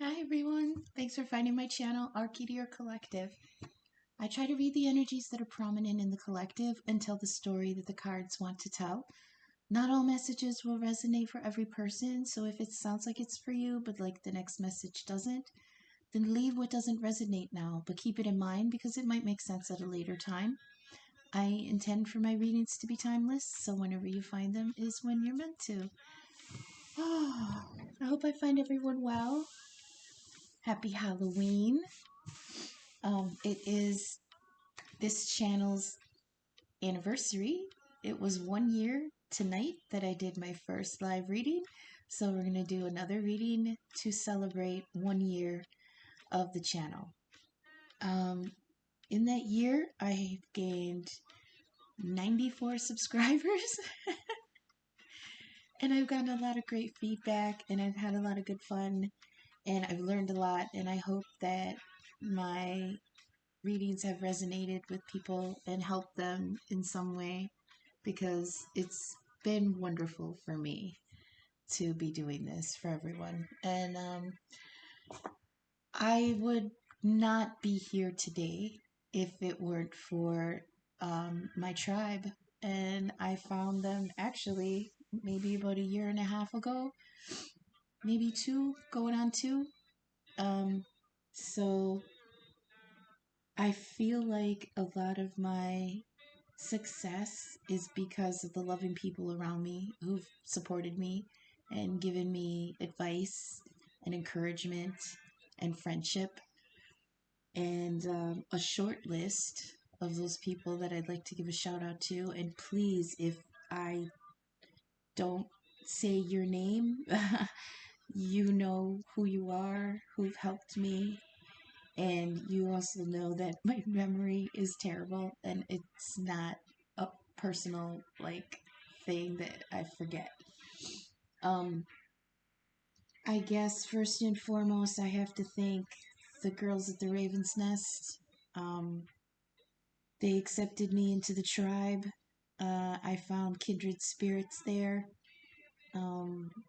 Hi everyone, thanks for finding my channel, Arkytior Collective. I try to read the energies that are prominent in the collective and tell the story that the cards want to tell. Not all messages will resonate for every person, so if it sounds like it's for you, but like the next message doesn't, then leave what doesn't resonate now, but keep it in mind because it might make sense at a later time. I intend for my readings to be timeless, so whenever you find them is when you're meant to. I hope I find everyone well. Happy Halloween. It is this channel's anniversary. It was 1 year tonight that I did my first live reading, so we're going to do another reading to celebrate 1 year of the channel. In that year, I've gained 94 subscribers and I've gotten a lot of great feedback and I've had a lot of good fun and I've learned a lot, and I hope that my readings have resonated with people and helped them in some way, because it's been wonderful for me to be doing this for everyone. And I would not be here today if it weren't for my tribe. And I found them actually maybe about 1.5 years ago, maybe 2, going on 2. So I feel like a lot of my success is because of the loving people around me who've supported me and given me advice and encouragement and friendship. And a short list of those people that I'd like to give a shout out to. And please, if I don't say your name, you know who you are, who've helped me. And you also know that my memory is terrible and it's not a personal thing that I forget. I guess first and foremost I have to thank the girls at the Raven's Nest. They accepted me into the tribe. I found kindred spirits there.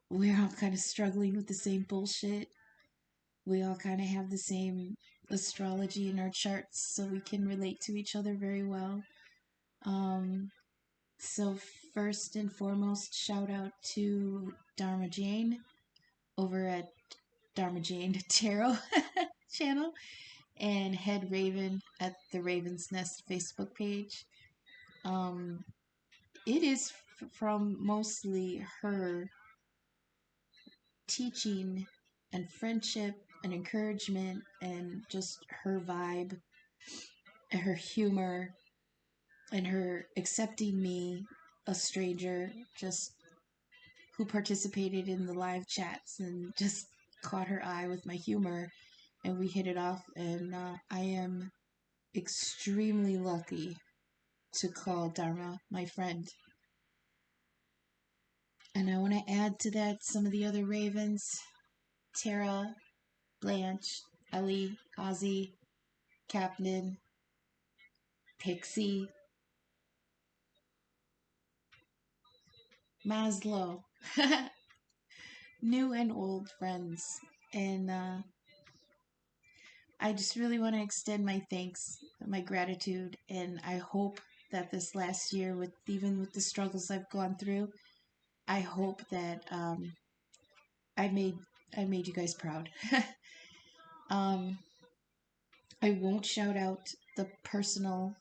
We're all kind of struggling with the same bullshit. We all kind of have the same astrology in our charts, so we can relate to each other very well. So first and foremost, shout out to Dharma Jane over at Dharma Jane Tarot channel, and Head Raven at the Raven's Nest Facebook page. It is from mostly her teaching and friendship and encouragement and just her vibe and her humor and her accepting me, a stranger, just who participated in the live chats and just caught her eye with my humor, and we hit it off. And I am extremely lucky to call Dharma my friend. And I want to add to that some of the other Ravens: Tara, Blanche, Ellie, Ozzy, Captain, Pixie, Maslow, new and old friends. And I just really want to extend my thanks, my gratitude, and I hope that this last year, even with the struggles I've gone through, I hope that I made you guys proud. I won't shout out the personal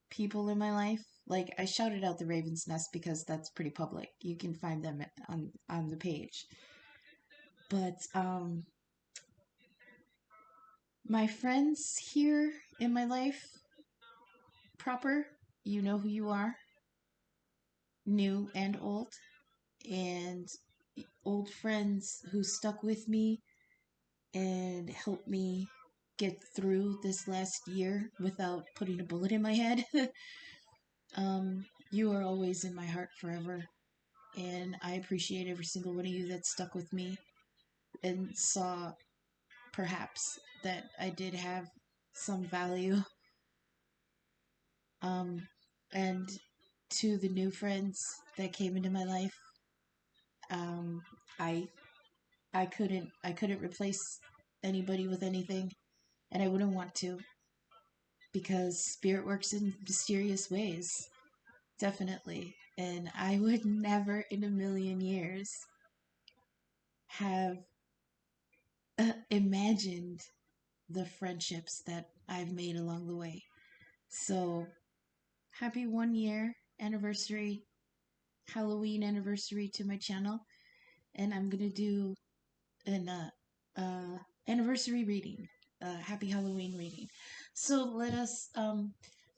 people in my life. Like, I shouted out the Raven's Nest because that's pretty public. You can find them on the page. But my friends here in my life proper, you know who you are, new and old, and old friends who stuck with me and helped me get through this last year without putting a bullet in my head. You are always in my heart forever, and I appreciate every single one of you that stuck with me and saw perhaps that I did have some value. And to the new friends that came into my life, I couldn't replace anybody with anything, and I wouldn't want to, because spirit works in mysterious ways, definitely. And I would never in a million years have imagined the friendships that I've made along the way. So, happy 1 year anniversary, Halloween anniversary to my channel. And I'm going to do an anniversary reading, happy Halloween reading. So let us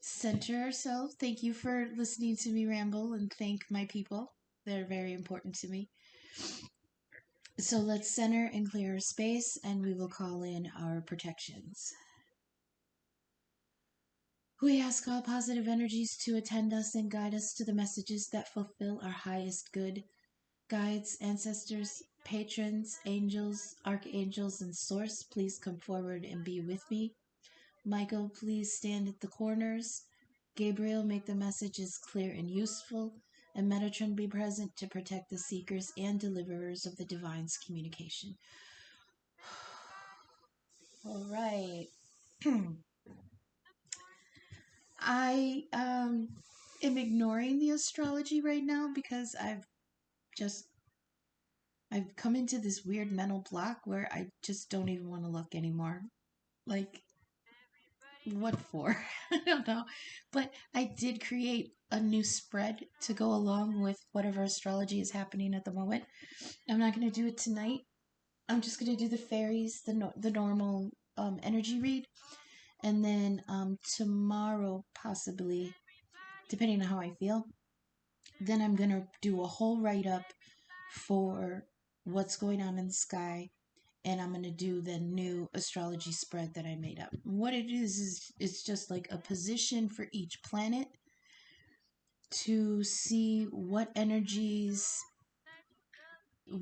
center ourselves. Thank you for listening to me ramble, and thank my people. They're very important to me. So let's center and clear our space, and we will call in our protections. We ask all positive energies to attend us and guide us to the messages that fulfill our highest good. Guides, ancestors, patrons, angels, archangels, and source, please come forward and be with me. Michael, please stand at the corners. Gabriel, make the messages clear and useful. And Metatron, be present to protect the seekers and deliverers of the divine's communication. All right. I am ignoring the astrology right now because I've come into this weird mental block where I just don't even want to look anymore. Like, what for? I don't know. But I did create a new spread to go along with whatever astrology is happening at the moment. I'm not going to do it tonight. I'm just going to do the fairies, the normal energy read. And then tomorrow, possibly, depending on how I feel, then I'm going to do a whole write-up for what's going on in the sky, and I'm going to do the new astrology spread that I made up. What it is it's just like a position for each planet to see what energies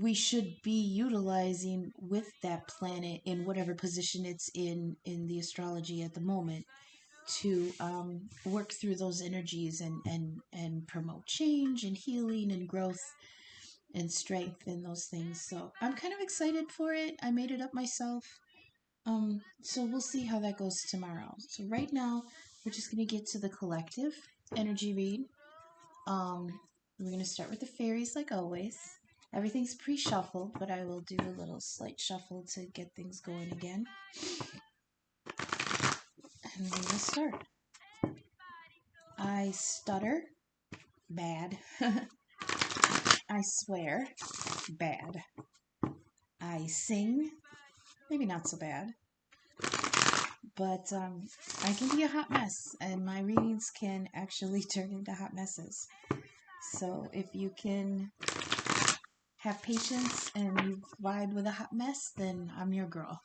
we should be utilizing with that planet in whatever position it's in the astrology at the moment, to work through those energies and promote change and healing and growth and strength and those things. So I'm kind of excited for it. I made it up myself. So we'll see how that goes tomorrow. So right now, we're just going to get to the collective energy read. We're going to start with the fairies like always. Everything's pre-shuffled, but I will do a little slight shuffle to get things going again. And we will start. I stutter. Bad. I swear. Bad. I sing. Maybe not so bad. But I can be a hot mess, and my readings can actually turn into hot messes. So if you can have patience and you vibe with a hot mess, then I'm your girl.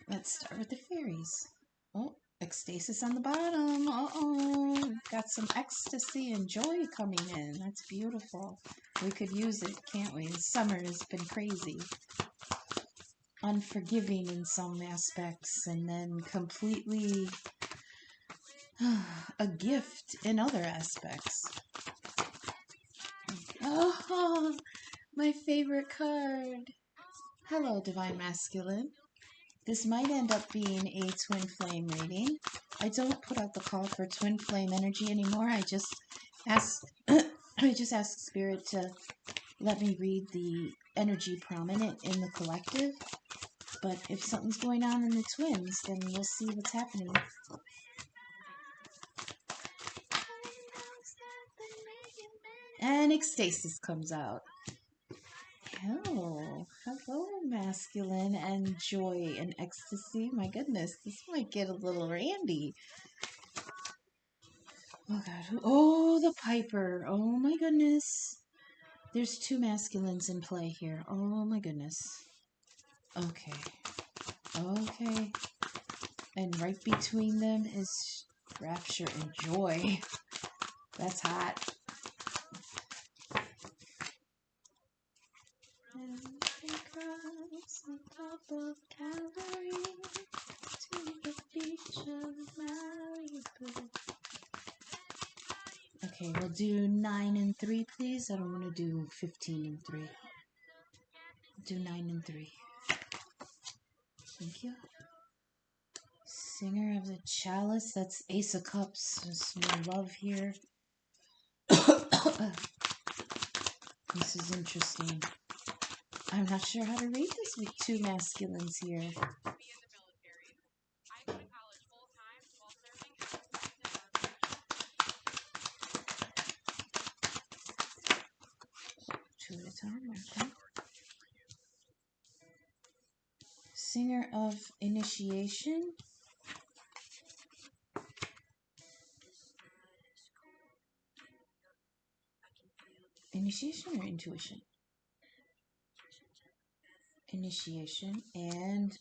Let's start with the fairies. Oh, ecstasis on the bottom. Uh-oh. Got some ecstasy and joy coming in. That's beautiful. We could use it, can't we? Summer has been crazy. Unforgiving in some aspects, and then completely a gift in other aspects. Oh, my favorite card. Hello, Divine Masculine. This might end up being a twin flame reading. I don't put out the call for twin flame energy anymore. I just ask Spirit to let me read the energy prominent in the collective. But if something's going on in the twins, then we'll see what's happening. And ecstasis comes out. Hello, masculine and joy and ecstasy. My goodness, this might get a little randy. Oh God, oh, the Piper. Oh my goodness. There's two masculines in play here. Oh my goodness. Okay. Okay. And right between them is rapture and joy. That's hot. On top of Calvary to the beach of Malibu. Okay, we'll do 9 and 3, please. I don't want to do 15 and 3. Do 9 and 3. Thank you. Singer of the Chalice. That's Ace of Cups. There's no love here. This is interesting. I'm not sure how to read this with two masculines here. Two at a time, okay. Singer of Initiation. Initiation or intuition? Initiation. And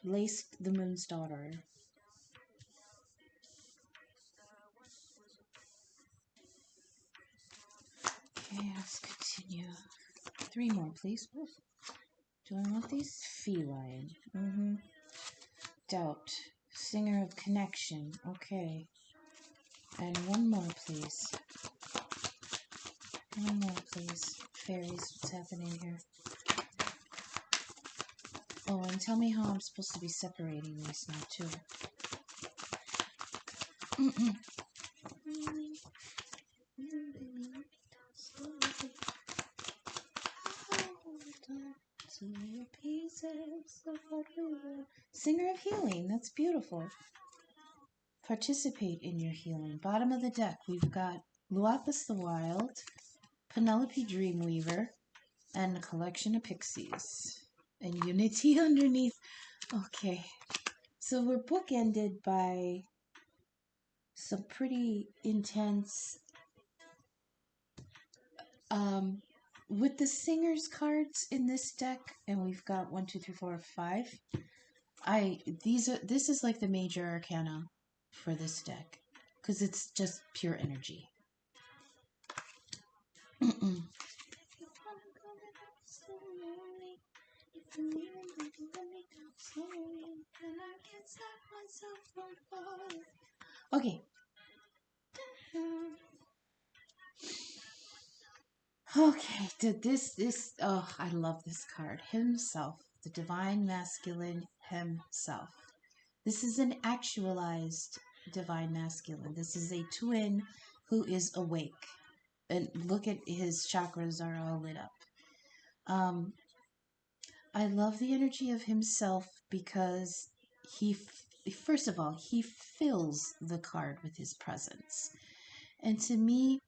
Lace the Moon's Daughter. Okay, let's continue. 3 more, please. Do I want these? Feline. Doubt. Singer of Connection. Okay. And 1 more, please. 1 more, please. Fairies, what's happening here? Oh, and tell me how I'm supposed to be separating these now, too. Singer of Healing, that's beautiful. Participate in your healing. Bottom of the deck, we've got Luapis the Wild, Penelope Dreamweaver, and a collection of pixies. And Unity underneath. Okay, so we're bookended by some pretty intense with the Singers cards in this deck, and we've got 1, 2, 3, 4, 5. This is like the major arcana for this deck because it's just pure energy. Okay. Okay, oh, I love this card. Himself, the Divine Masculine himself. This is an actualized Divine Masculine. This is a twin who is awake. And look at his chakras are all lit up. I love the energy of himself because first of all, he fills the card with his presence. And to me,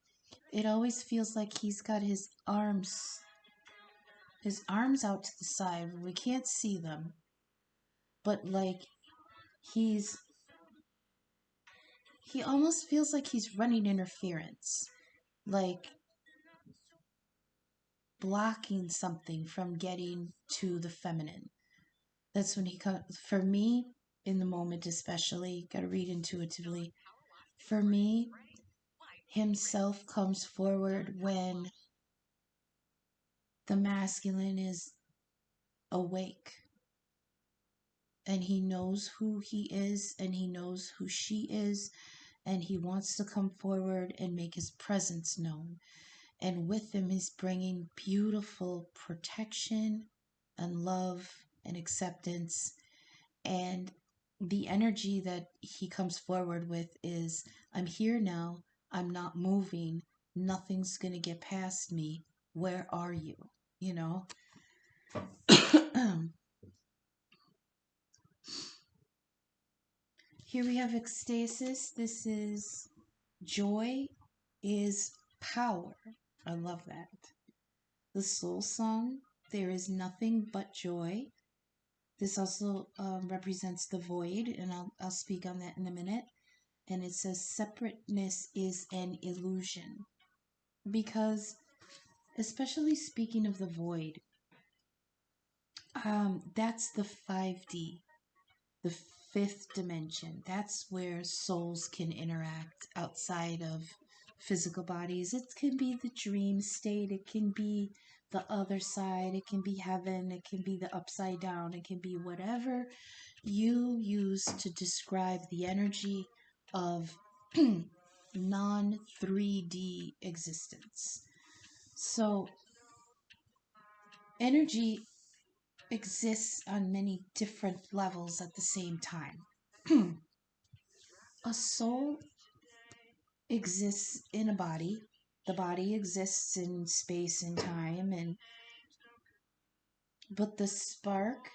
it always feels like he's got his arms out to the side. We can't see them. But like he almost feels like he's running interference. Like blocking something from getting to the feminine. That's when he comes. For me, in the moment especially, gotta read intuitively. For me, himself comes forward when the masculine is awake. And he knows who he is, and he knows who she is, and he wants to come forward and make his presence known. And with him, he's bringing beautiful protection and love and acceptance. And the energy that he comes forward with is, I'm here now. I'm not moving. Nothing's going to get past me. Where are you? You know? Here we have ecstasis. This is joy is power. I love that. The soul song, there is nothing but joy. This also represents the void, and I'll speak on that in a minute. And it says separateness is an illusion. Because, especially speaking of the void, that's the 5D, the 5th dimension. That's where souls can interact outside of physical bodies. It can be the dream state, it can be the other side, it can be heaven, it can be the upside down, it can be whatever you use to describe the energy of non-3D existence. So energy exists on many different levels at the same time. A soul exists in a body. The body exists in space and time, but the spark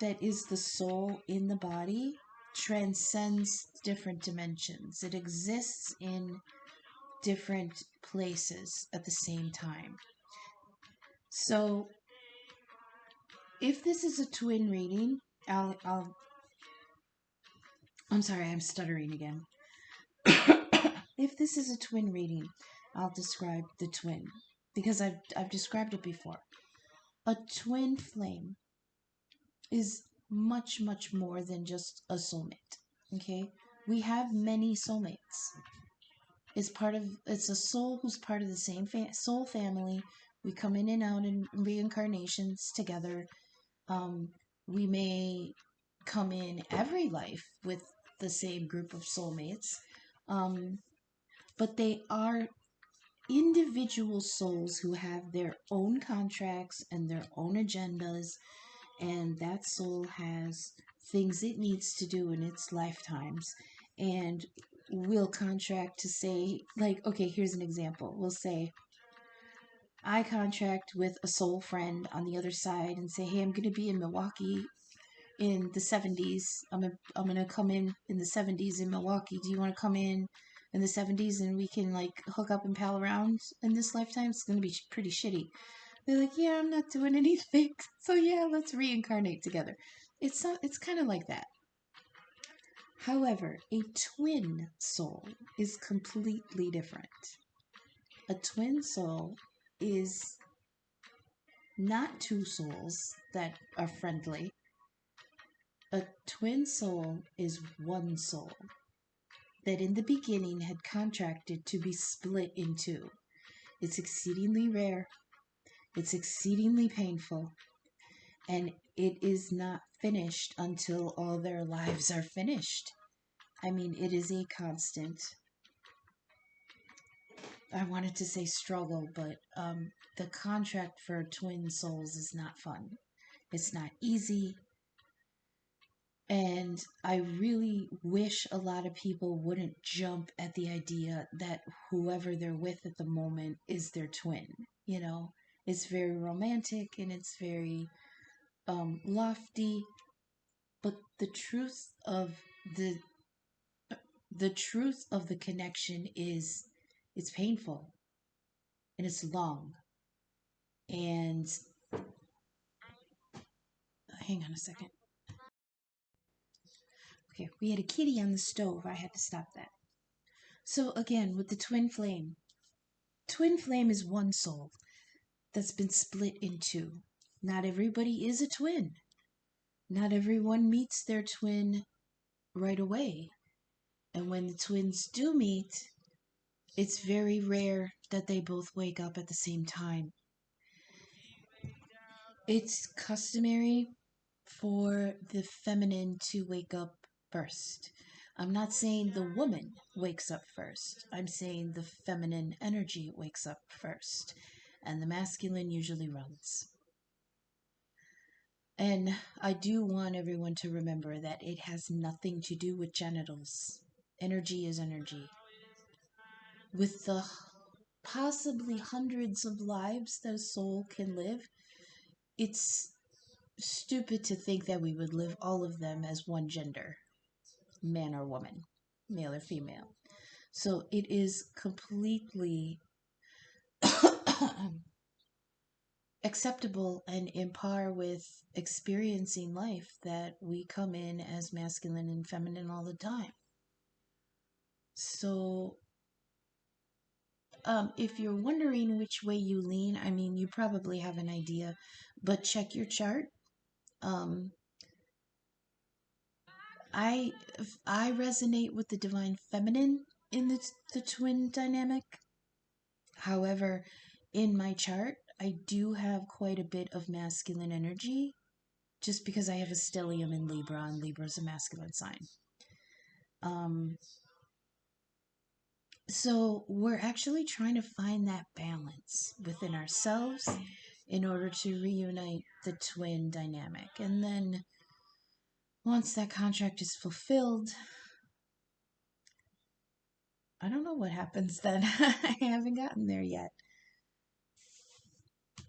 that is the soul in the body transcends different dimensions. It exists in different places at the same time. So if this is a twin reading, I'm sorry, I'm stuttering again. If this is a twin reading, I'll describe the twin because I've described it before. A twin flame is much, much more than just a soulmate. Okay? We have many soulmates. It's a soul who's part of the same soul family. We come in and out in reincarnations together. We may come in every life with the same group of soulmates. But they are individual souls who have their own contracts and their own agendas, and that soul has things it needs to do in its lifetimes, and we'll contract to say, like, okay, here's an example. We'll say I contract with a soul friend on the other side and say, hey, I'm going to be in Milwaukee in the 70s. I'm going to come in the 70s in Milwaukee. Do you want to come in the 70s and we can like hook up and pal around in this lifetime? It's going to be pretty shitty. They're like, yeah, I'm not doing anything. So yeah, let's reincarnate together. It's kind of like that. However, a twin soul is completely different. A twin soul is not two souls that are friendly. A twin soul is one soul that in the beginning had contracted to be split in two. It's exceedingly rare. It's exceedingly painful. And it is not finished until all their lives are finished. I mean, it is a constant, I wanted to say struggle, but the contract for twin souls is not fun. It's not easy. And I really wish a lot of people wouldn't jump at the idea that whoever they're with at the moment is their twin. You know, it's very romantic and it's very lofty, but the truth of the connection is it's painful and it's long. And hang on a second. Okay, we had a kitty on the stove. I had to stop that. So again, with the twin flame is one soul that's been split in two. Not everybody is a twin. Not everyone meets their twin right away. And when the twins do meet, it's very rare that they both wake up at the same time. It's customary for the feminine to wake up first. I'm not saying the woman wakes up first. I'm saying the feminine energy wakes up first. And the masculine usually runs. And I do want everyone to remember that it has nothing to do with genitals. Energy is energy. With the possibly hundreds of lives that a soul can live, it's stupid to think that we would live all of them as one gender, man or woman, male or female. So it is completely acceptable and in par with experiencing life that we come in as masculine and feminine all the time. So if you're wondering which way you lean, I mean, you probably have an idea, but check your chart. I resonate with the divine feminine in the twin dynamic. However, in my chart, I do have quite a bit of masculine energy just because I have a stellium in Libra, and Libra is a masculine sign. So we're actually trying to find that balance within ourselves in order to reunite the twin dynamic. And then once that contract is fulfilled, I don't know what happens then. I haven't gotten there yet.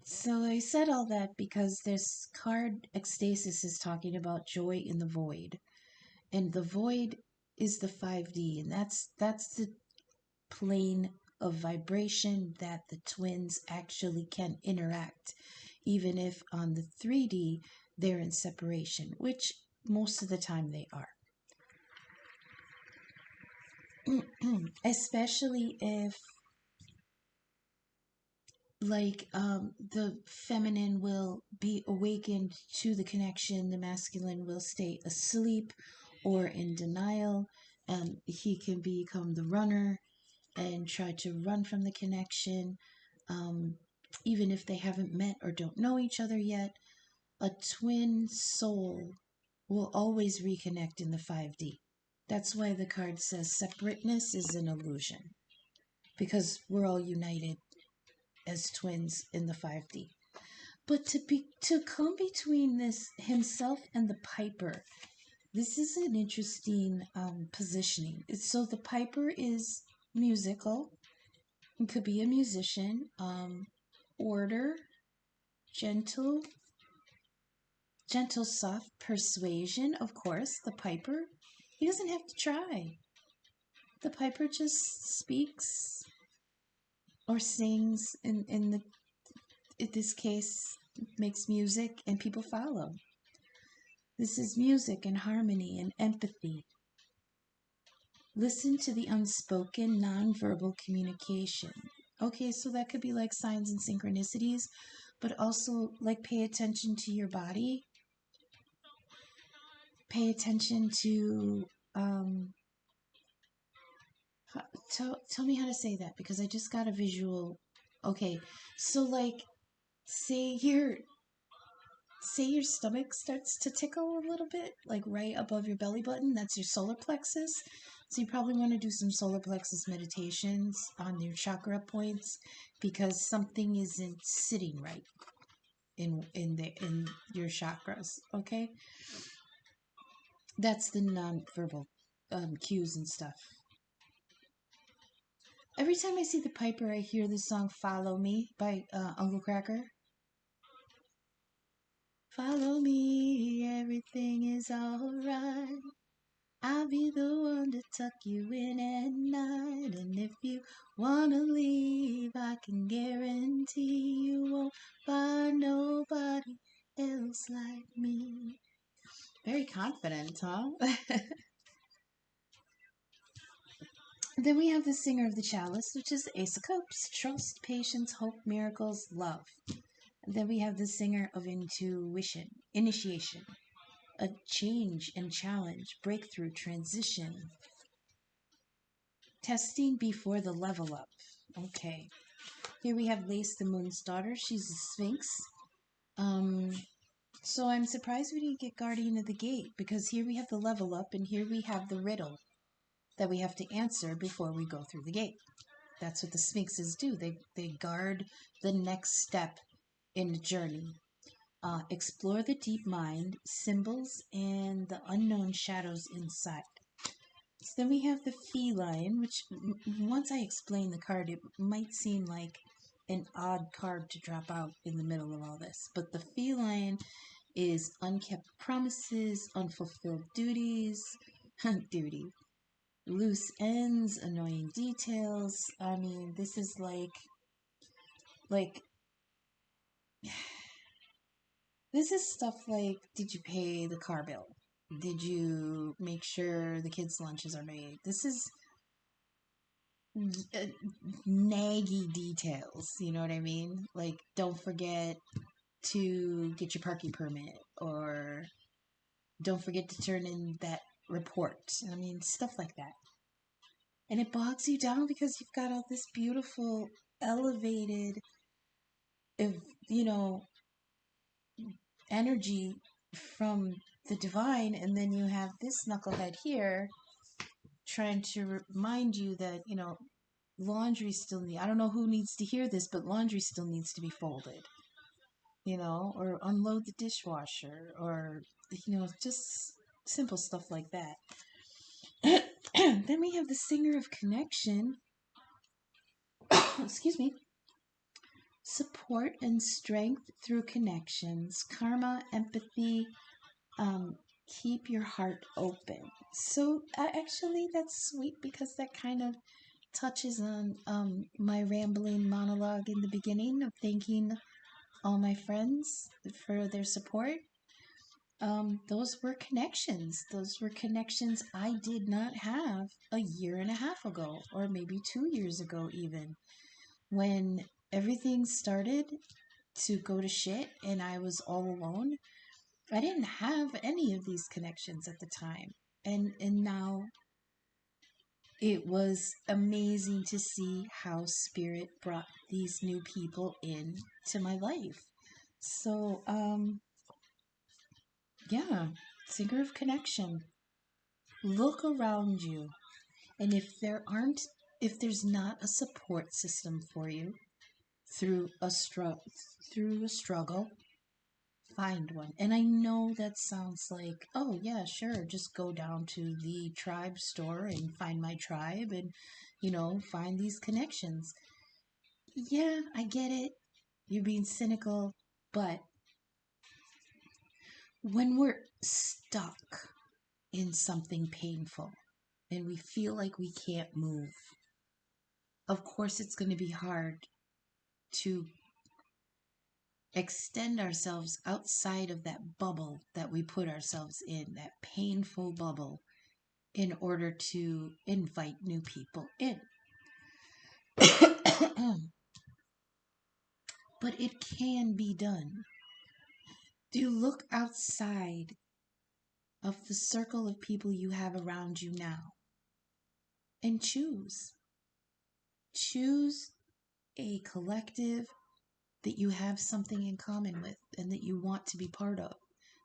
So I said all that because this card Ecstasis is talking about joy in the void. And the void is the 5D, and that's the plane of vibration that the twins actually can interact, even if on the 3D they're in separation, which most of the time they are. Especially if the feminine will be awakened to the connection, the masculine will stay asleep or in denial. He can become the runner and try to run from the connection, even if they haven't met or don't know each other yet. A twin soul will always reconnect in the 5D. That's why the card says separateness is an illusion, because we're all united as twins in the 5D. But to come between this himself and the Piper, this is an interesting positioning. So the Piper is musical. It could be a musician. Order, gentle, soft persuasion. Of course, the Piper. He doesn't have to try. The Piper just speaks or sings in this case, makes music and people follow. This is music and harmony and empathy. Listen to the unspoken, nonverbal communication. Okay, so that could be like signs and synchronicities, but also like pay attention to your body. Pay attention to, tell me how to say that, because I just got a visual. Okay, so like, say your stomach starts to tickle a little bit, like right above your belly button. That's your solar plexus. So you probably want to do some solar plexus meditations on your chakra points, because something isn't sitting right in your chakras. Okay, that's the nonverbal cues and stuff. Every time I see the Piper, I hear the song "Follow Me" by Uncle Cracker. Follow me, everything is alright. I'll be the one to tuck you in at night. And if you wanna leave, I can guarantee you won't find nobody else like me. Very confident, huh? Then we have the Singer of the Chalice, which is the Ace of Cups. Trust, patience, hope, miracles, love. And then we have the Singer of Initiation. A change and challenge, breakthrough, transition. Testing before the level up. Okay. Here we have Lace, the Moon's daughter. She's a Sphinx. So I'm surprised we didn't get Guardian of the Gate, because here we have the level up and here we have the riddle that we have to answer before we go through the gate. That's what the Sphinxes do. They guard the next step in the journey. Explore the deep mind, symbols, and the unknown shadows inside. So then we have the Feline, which once I explain the card, it might seem like an odd card to drop out in the middle of all this. But the Feline is unkept promises, unfulfilled duties, loose ends, annoying details. I mean, this is like this is stuff like, did you pay the car bill? Did you make sure the kids' lunches are made? This is naggy details, you know what I mean? Like, don't forget to get your parking permit, or don't forget to turn in that report. I mean, stuff like that. And it bogs you down because you've got all this beautiful, elevated, energy from the divine, and then you have this knucklehead here trying to remind you that, laundry still I don't know who needs to hear this, but laundry still needs to be folded. or unload the dishwasher, or, just simple stuff like that. Then we have the Singer of Connection. Excuse me. Support and strength through connections, karma, empathy, keep your heart open. So actually, that's sweet because that kind of touches on my rambling monologue in the beginning of thanking all my friends for their support. Those were connections. Those were connections I did not have a year and a half ago, or maybe 2 years ago even, when everything started to go to shit and I was all alone. I didn't have any of these connections at the time. And now it was amazing to see how Spirit brought these new people in to my life. So, yeah, Singer of Connection. Look around you. And if there's not a support system for you through a struggle, find one. And I know that sounds like, oh yeah, sure, just go down to the tribe store and find my tribe and, find these connections. Yeah, I get it. You're being cynical, but when we're stuck in something painful and we feel like we can't move, of course it's going to be hard to extend ourselves outside of that bubble that we put ourselves in, that painful bubble, in order to invite new people in. But it can be done. Do you look outside of the circle of people you have around you now and choose? Choose a collective that you have something in common with and that you want to be part of,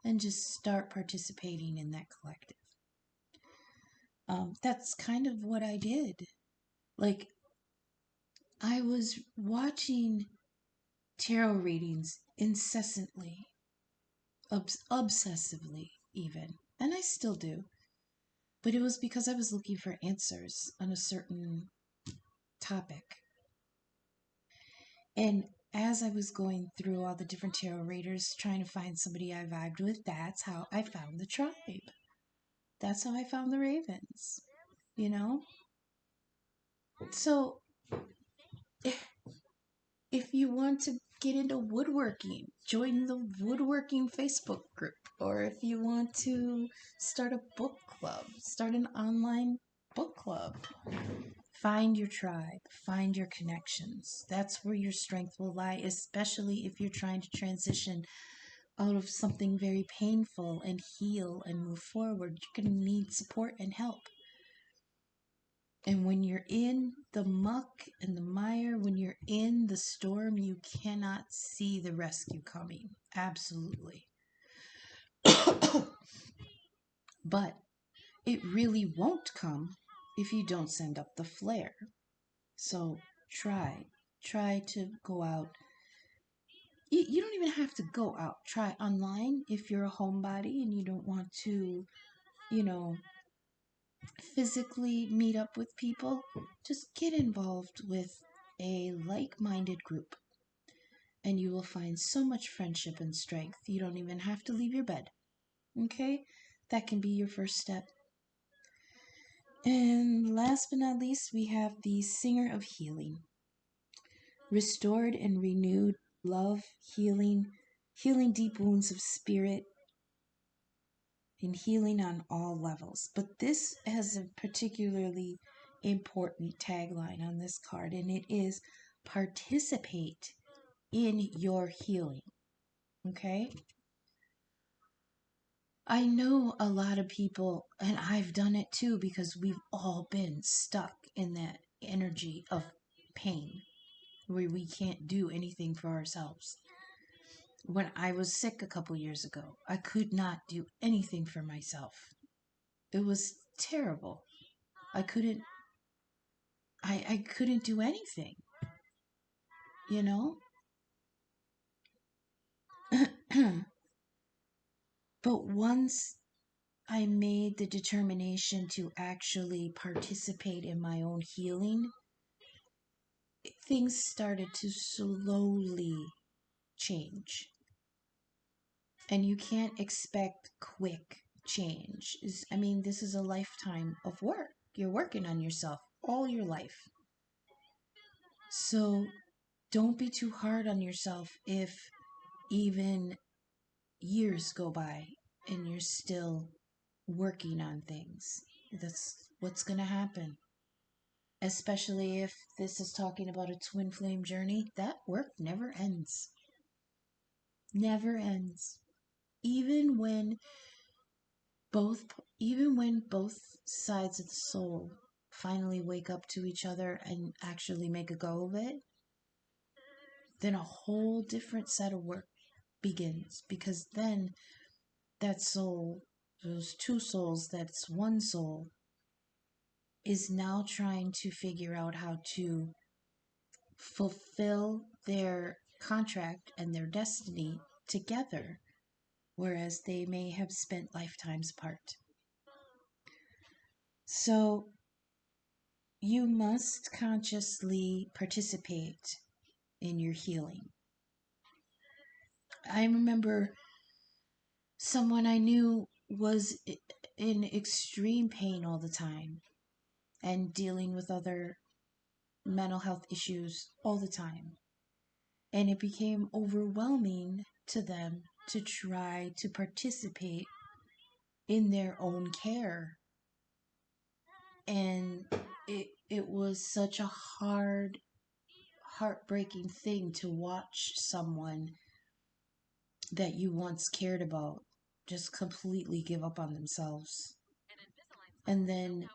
and just start participating in that collective. That's kind of what I did. Like, I was watching tarot readings incessantly, obsessively even, and I still do. But it was because I was looking for answers on a certain topic. And as I was going through all the different tarot readers, trying to find somebody I vibed with, that's how I found the tribe. That's how I found the Ravens, So, if you want to get into woodworking, join the woodworking Facebook group. Or if you want to start a book club, start an online book club. Find your tribe, find your connections. That's where your strength will lie, especially if you're trying to transition out of something very painful and heal and move forward. You're going to need support and help. And when you're in the muck and the mire, when you're in the storm, you cannot see the rescue coming. Absolutely. But it really won't come if you don't send up the flare. So try to go out. You don't even have to go out. Try online if you're a homebody and you don't want to, physically meet up with people. Just get involved with a like-minded group, and you will find so much friendship and strength. You don't even have to leave your bed. Okay? That can be your first step. And last but not least, we have the Singer of Healing. Restored and renewed love, healing deep wounds of spirit, and healing on all levels. But this has a particularly important tagline on this card, and it is participate in your healing. Okay? I know a lot of people, and I've done it too, because we've all been stuck in that energy of pain where we can't do anything for ourselves. When I was sick a couple years ago, I could not do anything for myself. It was terrible. I couldn't do anything, But once I made the determination to actually participate in my own healing, things started to slowly change. And you can't expect quick change. I mean, this is a lifetime of work. You're working on yourself all your life. So don't be too hard on yourself if even years go by and you're still working on things. That's what's going to happen. Especially if this is talking about a twin flame journey, that work never ends. Never ends. Even when both sides of the soul finally wake up to each other and actually make a go of it, then a whole different set of work begins, because then that soul, those two souls, that's one soul, is now trying to figure out how to fulfill their contract and their destiny together, whereas they may have spent lifetimes apart. So you must consciously participate in your healing. I remember someone I knew was in extreme pain all the time and dealing with other mental health issues all the time. And it became overwhelming to them to try to participate in their own care. And it was such a heartbreaking thing to watch someone that you once cared about just completely give up on themselves. And then,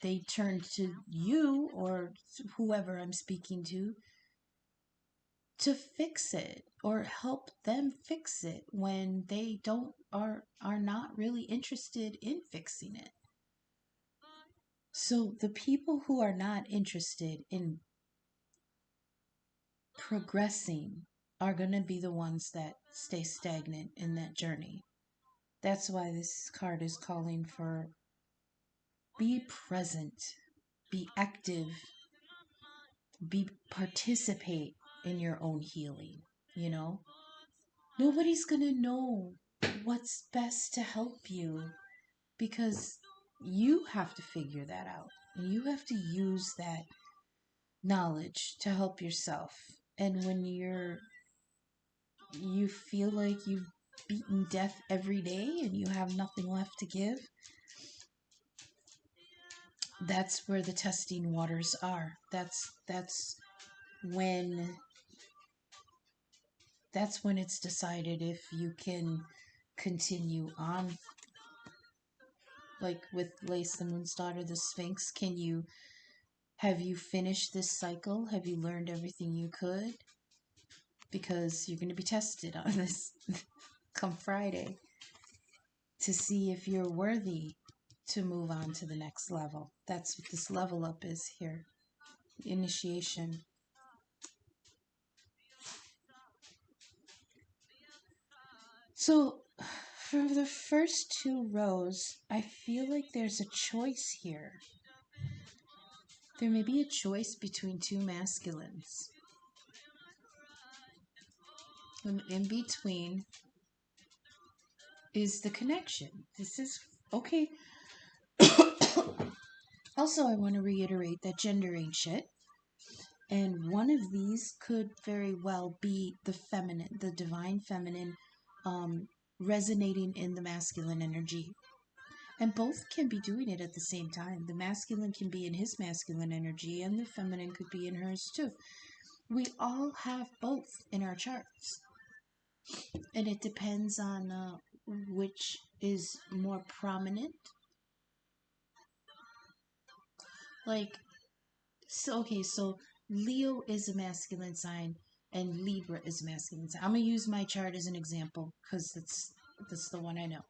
they turn to you or whoever I'm speaking to fix it or help them fix it when they are not really interested in fixing it. So the people who are not interested in progressing are going to be the ones that stay stagnant in that journey. That's why this card is calling for be present, be active, participate in your own healing, Nobody's going to know what's best to help you because you have to figure that out. And you have to use that knowledge to help yourself. And when you feel like you've beaten death every day and you have nothing left to give, that's where the testing waters are. That's when it's decided if you can continue on. Like with Lace the Moon's Daughter, the Sphinx, have you finished this cycle? Have you learned everything you could? Because you're going to be tested on this come Friday to see if you're worthy to move on to the next level. That's what this level up is here. Initiation. So for the first two rows, I feel like there's a choice here. There may be a choice between two masculines. And in between is the connection. This is okay. Also, I want to reiterate that gender ain't shit. And one of these could very well be the feminine, the divine feminine, resonating in the masculine energy. And both can be doing it at the same time. The masculine can be in his masculine energy and the feminine could be in hers too. We all have both in our charts. And it depends on which is more prominent. So Leo is a masculine sign and Libra is a masculine sign. I'm going to use my chart as an example because that's the one I know.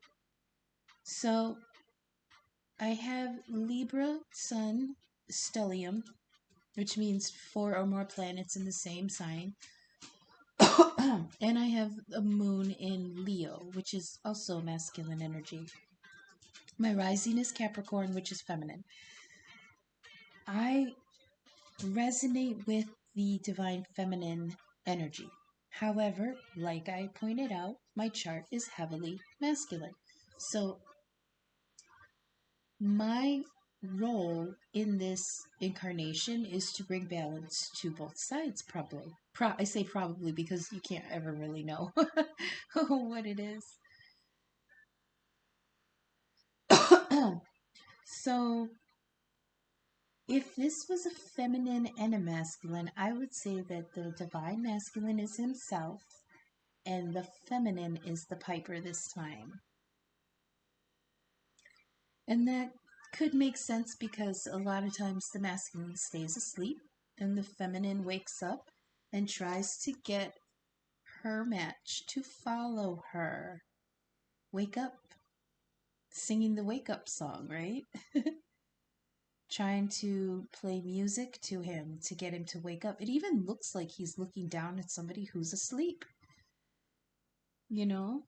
So I have Libra Sun stellium, which means 4 or more planets in the same sign. And I have a moon in Leo, which is also masculine energy. My rising is Capricorn, which is feminine. I resonate with the divine feminine energy. However, like I pointed out, my chart is heavily masculine. So my role in this incarnation is to bring balance to both sides, probably. I say probably because you can't ever really know what it is. So, if this was a feminine and a masculine, I would say that the divine masculine is himself and the feminine is the piper this time. And that could make sense because a lot of times the masculine stays asleep and the feminine wakes up and tries to get her match to follow her. Wake up. Singing the wake up song, right? Trying to play music to him to get him to wake up. It even looks like he's looking down at somebody who's asleep. You know?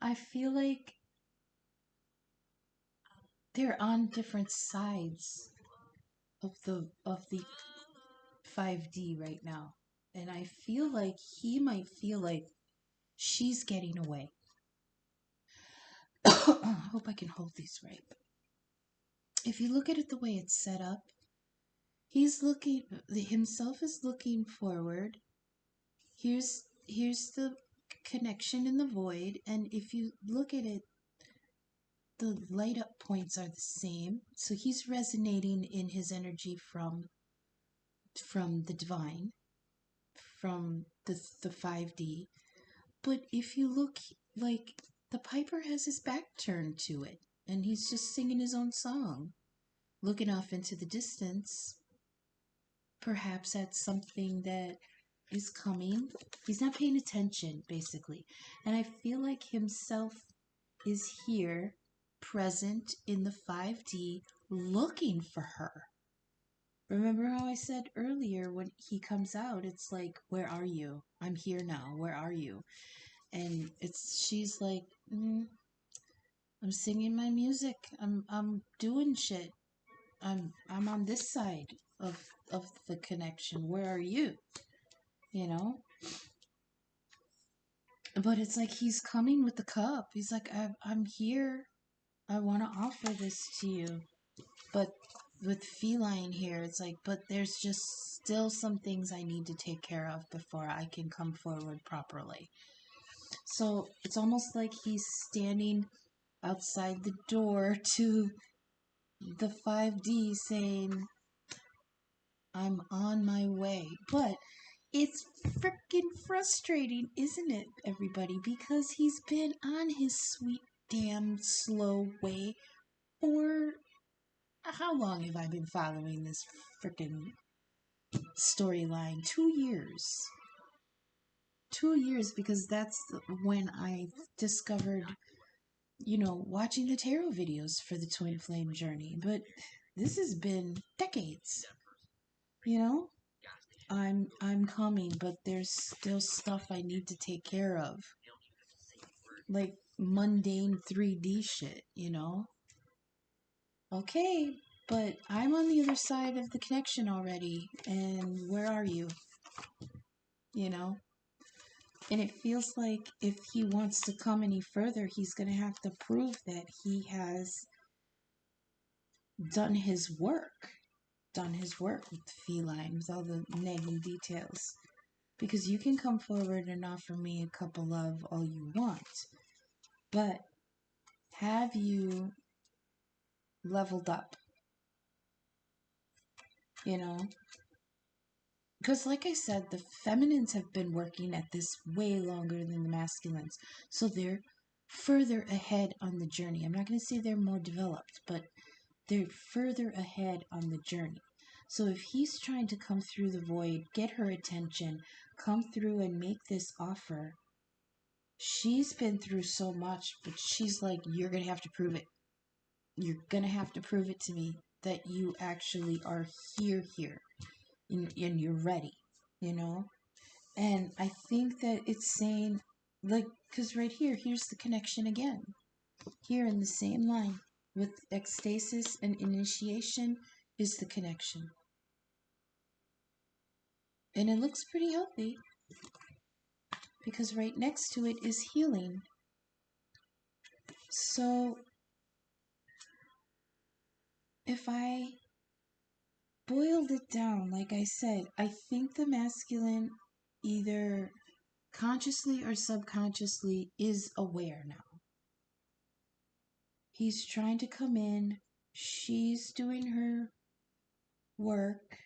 I feel like they're on different sides of the 5D right now. And I feel like he might feel like she's getting away. I hope I can hold these right. If you look at it the way it's set up, he's looking, himself is looking forward. Here's the connection in the void, and if you look at it, the light up points are the same. So he's resonating in his energy from the divine, from the 5D. But if you look, like, the piper has his back turned to it, and he's just singing his own song, looking off into the distance, perhaps at something that is coming. He's not paying attention, basically. And I feel like himself is here, present in the 5D, looking for her. Remember how I said earlier, when he comes out, it's like, where are you? I'm here now. Where are you? And she's like, I'm singing my music. I'm doing shit. I'm on this side of the connection. Where are you? You know? But it's like he's coming with the cup. He's like, I'm here. I want to offer this to you. But with feline here, it's like, but there's just still some things I need to take care of before I can come forward properly. So it's almost like he's standing outside the door to the 5D saying, I'm on my way. But it's freaking frustrating, isn't it, everybody? Because he's been on his sweet damn slow way for how long have I been following this freaking storyline? 2 years. 2 years, because that's when I discovered, watching the tarot videos for the twin flame journey. But this has been decades. I'm coming, but there's still stuff I need to take care of. Like mundane 3D shit, Okay, but I'm on the other side of the connection already, and where are you? And it feels like if he wants to come any further, he's going to have to prove that he has done his work with the feline, with all the nagging details. Because you can come forward and offer me a cup of love all you want, but have you leveled up? Because like I said, the feminines have been working at this way longer than the masculines. So they're further ahead on the journey. I'm not going to say they're more developed, but they're further ahead on the journey. So if he's trying to come through the void, get her attention, come through and make this offer, she's been through so much, but she's like, you're going to have to prove it. You're going to have to prove it to me that you actually are here, and you're ready, you know? And I think that it's saying, like, because right here, here's the connection again. Here in the same line with ecstasis and initiation is the connection. And it looks pretty healthy because right next to it is healing. So if I boiled it down, like I said, I think the masculine either consciously or subconsciously is aware now. He's trying to come in. She's doing her work.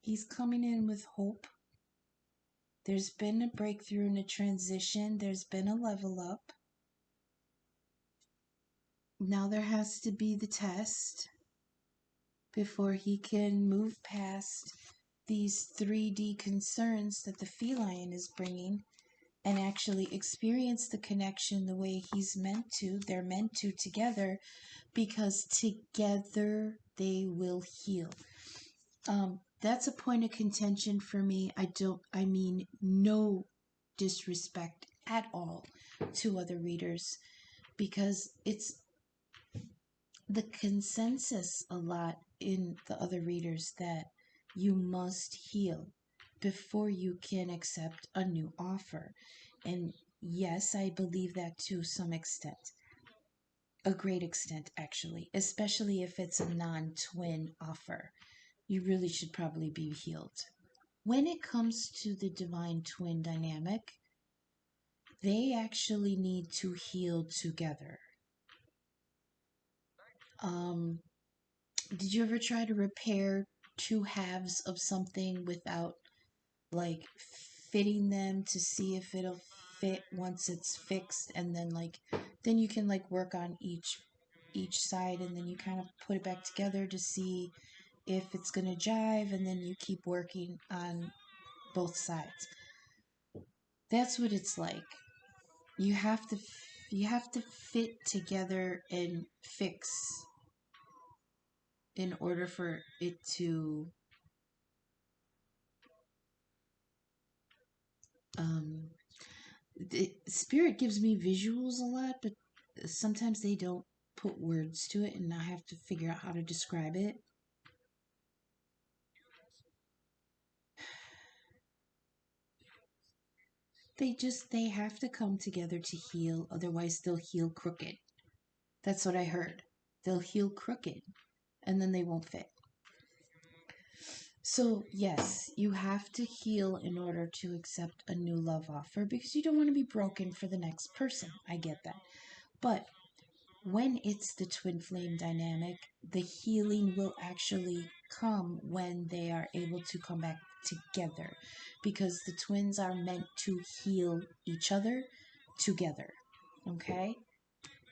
He's coming in with hope. There's been a breakthrough and a transition. There's been a level up. Now there has to be the test before he can move past these 3D concerns that the feline is bringing and actually experience the connection the way he's meant to. They're meant to together because together they will heal. That's a point of contention for me. I mean no disrespect at all to other readers, because it's the consensus a lot in the other readers that you must heal before you can accept a new offer. And yes, I believe that to some extent. A great extent, actually, especially if it's a non-twin offer. You really should probably be healed. When it comes to the divine twin dynamic, they actually need to heal together. Did you ever try to repair two halves of something without like fitting them to see if it'll fit once it's fixed, and then you can like work on each side, and then you kind of put it back together to see if it's going to jive, and then you keep working on both sides. That's what it's like. You have to fit together and fix in order for it to the spirit gives me visuals a lot, but sometimes they don't put words to it, and I have to figure out how to describe it. They have to come together to heal, otherwise they'll heal crooked. That's what I heard. They'll heal crooked, and then they won't fit. So yes, you have to heal in order to accept a new love offer, because you don't want to be broken for the next person. I get that. But when it's the twin flame dynamic, the healing will actually come when they are able to come back together, because the twins are meant to heal each other together. Okay?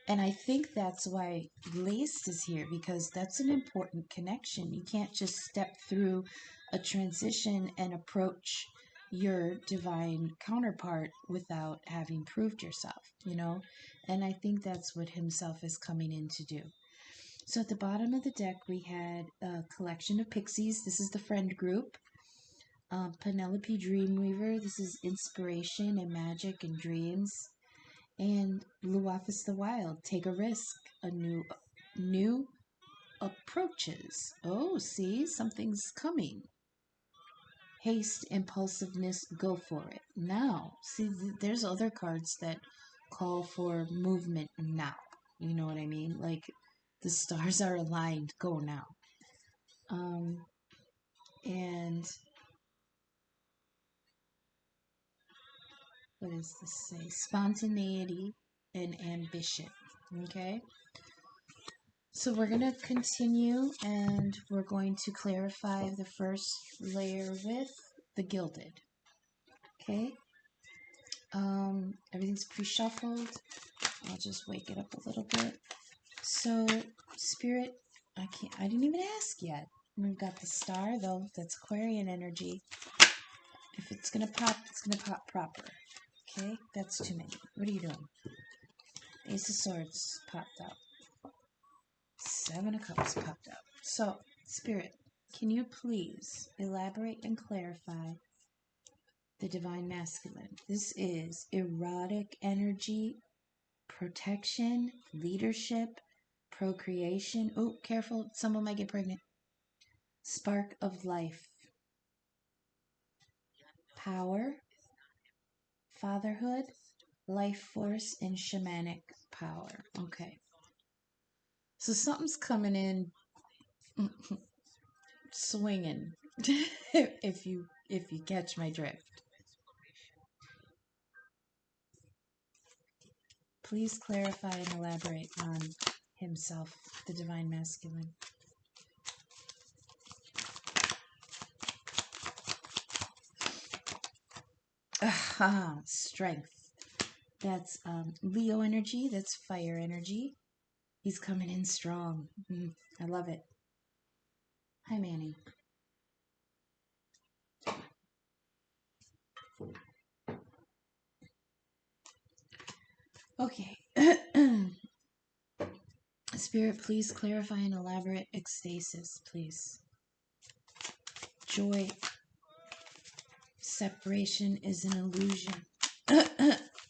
And I think that's why Lace is here, because that's an important connection. You can't just step through a transition and approach your divine counterpart without having proved yourself, you know? And I think that's what himself is coming in to do. So at the bottom of the deck, we had a collection of pixies. This is the friend group. Penelope Dreamweaver. This is inspiration and magic and dreams. And Luafis the Wild, take a risk, a new approaches. Oh, see, something's coming. Haste, impulsiveness, go for it. Now, see, there's other cards that call for movement now. You know what I mean? Like, the stars are aligned, go now. And what does this say? Spontaneity and ambition. Okay? So we're going to continue, and we're going to clarify the first layer with the Gilded. Okay? Everything's pre-shuffled. I'll just wake it up a little bit. So, Spirit, I didn't even ask yet. We've got the star, though. That's Aquarian energy. If it's going to pop, it's going to pop proper. Okay, that's too many. What are you doing? Ace of Swords popped up. Seven of Cups popped up. So, Spirit, can you please elaborate and clarify the Divine Masculine? This is erotic energy, protection, leadership, procreation. Oh, careful, someone might get pregnant. Spark of life. Power, fatherhood, life force, and shamanic power. Okay. So something's coming in swinging, if you catch my drift. Please clarify and elaborate on himself, the Divine Masculine. Aha, strength. That's Leo energy. That's fire energy. He's coming in strong. I love it. Hi, Manny. Okay. Spirit, please clarify and elaborate ecstasis, please. Joy. Separation is an illusion.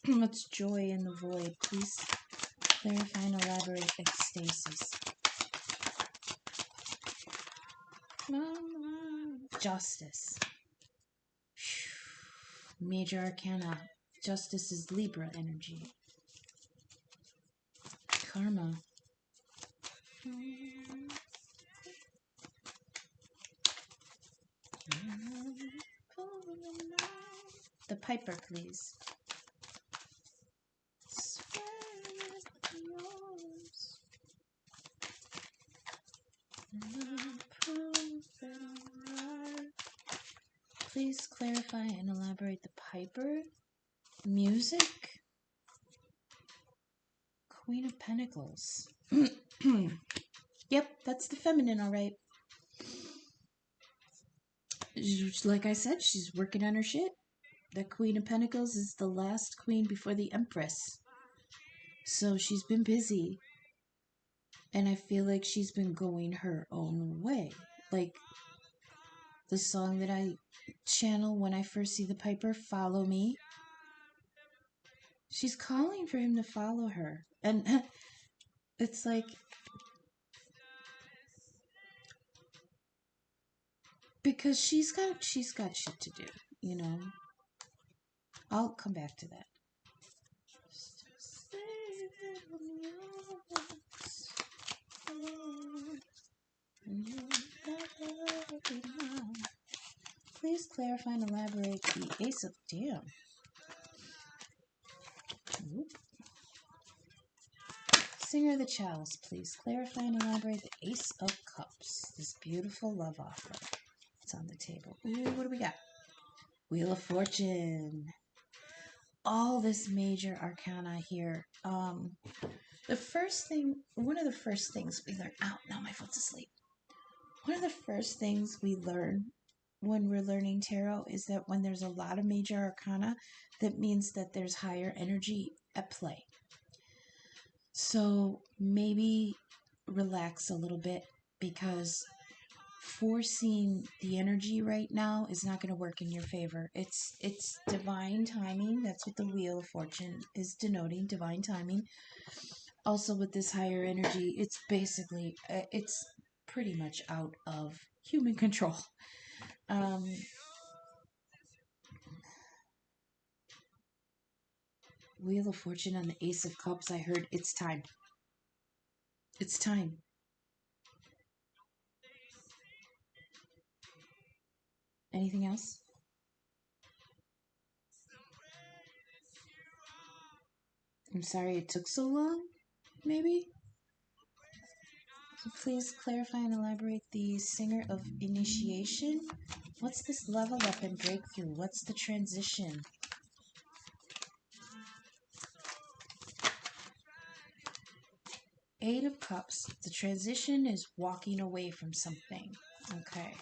What's joy in the void? Please clarify and elaborate ecstasis. Justice. Major Arcana. Justice is Libra energy. Karma. The Piper, please. Please clarify and elaborate the Piper. Music. Queen of Pentacles. Yep, that's the feminine, all right. Like I said, she's working on her shit. The Queen of Pentacles is the last queen before the Empress. So she's been busy. And I feel like she's been going her own way. Like the song that I channel when I first see the Piper, Follow Me. She's calling for him to follow her. And it's like, because she's got shit to do, you know. I'll come back to that. Please clarify and elaborate the Ace of Damn. Singer of the Chalice, please clarify and elaborate the Ace of Cups. This beautiful love offer. It's on the table. Ooh, what do we got? Wheel of Fortune. All this major arcana here. The first thing, one of the first things we learn. Ow, now my foot's asleep. One of the first things we learn when we're learning tarot is that when there's a lot of major arcana, that means that there's higher energy at play. So maybe relax a little bit, because forcing the energy right now is not going to work in your favor. It's divine timing. That's what the Wheel of Fortune is denoting, divine timing. Also with this higher energy, it's basically, it's pretty much out of human control. Wheel of Fortune on the Ace of Cups, I heard it's time. It's time. Anything else? I'm sorry it took so long, maybe? So please clarify and elaborate the Singer of Initiation. What's this level up and breakthrough? What's the transition? Eight of Cups. The transition is walking away from something. Okay.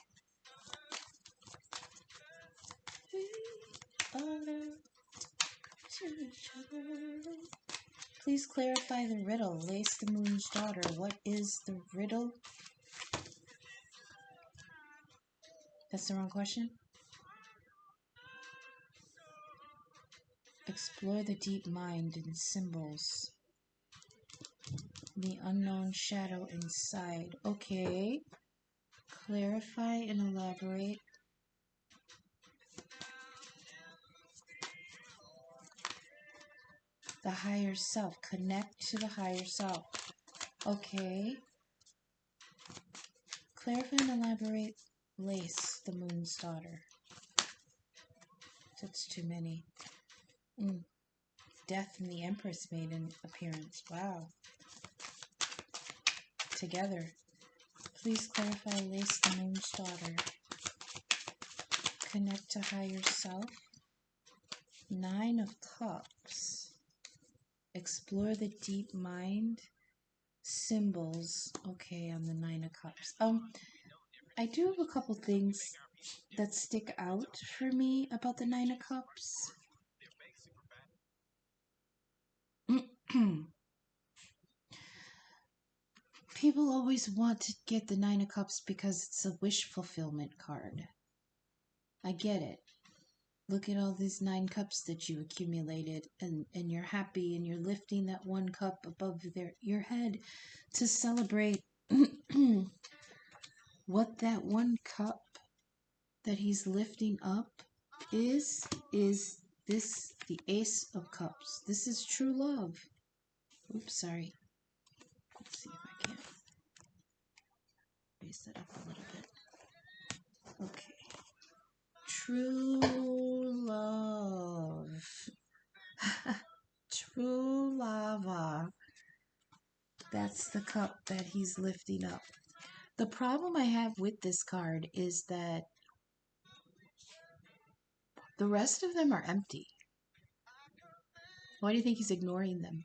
Please clarify the riddle. Lace the Moon's daughter. What is the riddle? That's the wrong question. Explore the deep mind and symbols. The unknown shadow inside. Okay. Clarify and elaborate. The higher self. Connect to the higher self. Okay. Clarify and elaborate. Lace the Moon's daughter. That's too many. Death and the Empress made an appearance. Wow. Together. Please clarify. Lace the Moon's daughter. Connect to higher self. 9 of Cups. Explore the deep mind. Symbols. Okay, on the 9 of Cups. I do have a couple things that stick out for me about the 9 of Cups. People always want to get the 9 of Cups because it's a wish fulfillment card. I get it. Look at all these 9 cups that you accumulated, and you're happy, and you're lifting that 1 cup above your head to celebrate what that 1 cup that he's lifting up is this, the Ace of Cups. This is true love. Oops, sorry. Let's see if I can raise that up a little bit. Okay. True love. True lava. That's the cup that he's lifting up. The problem I have with this card is that the rest of them are empty. Why do you think he's ignoring them?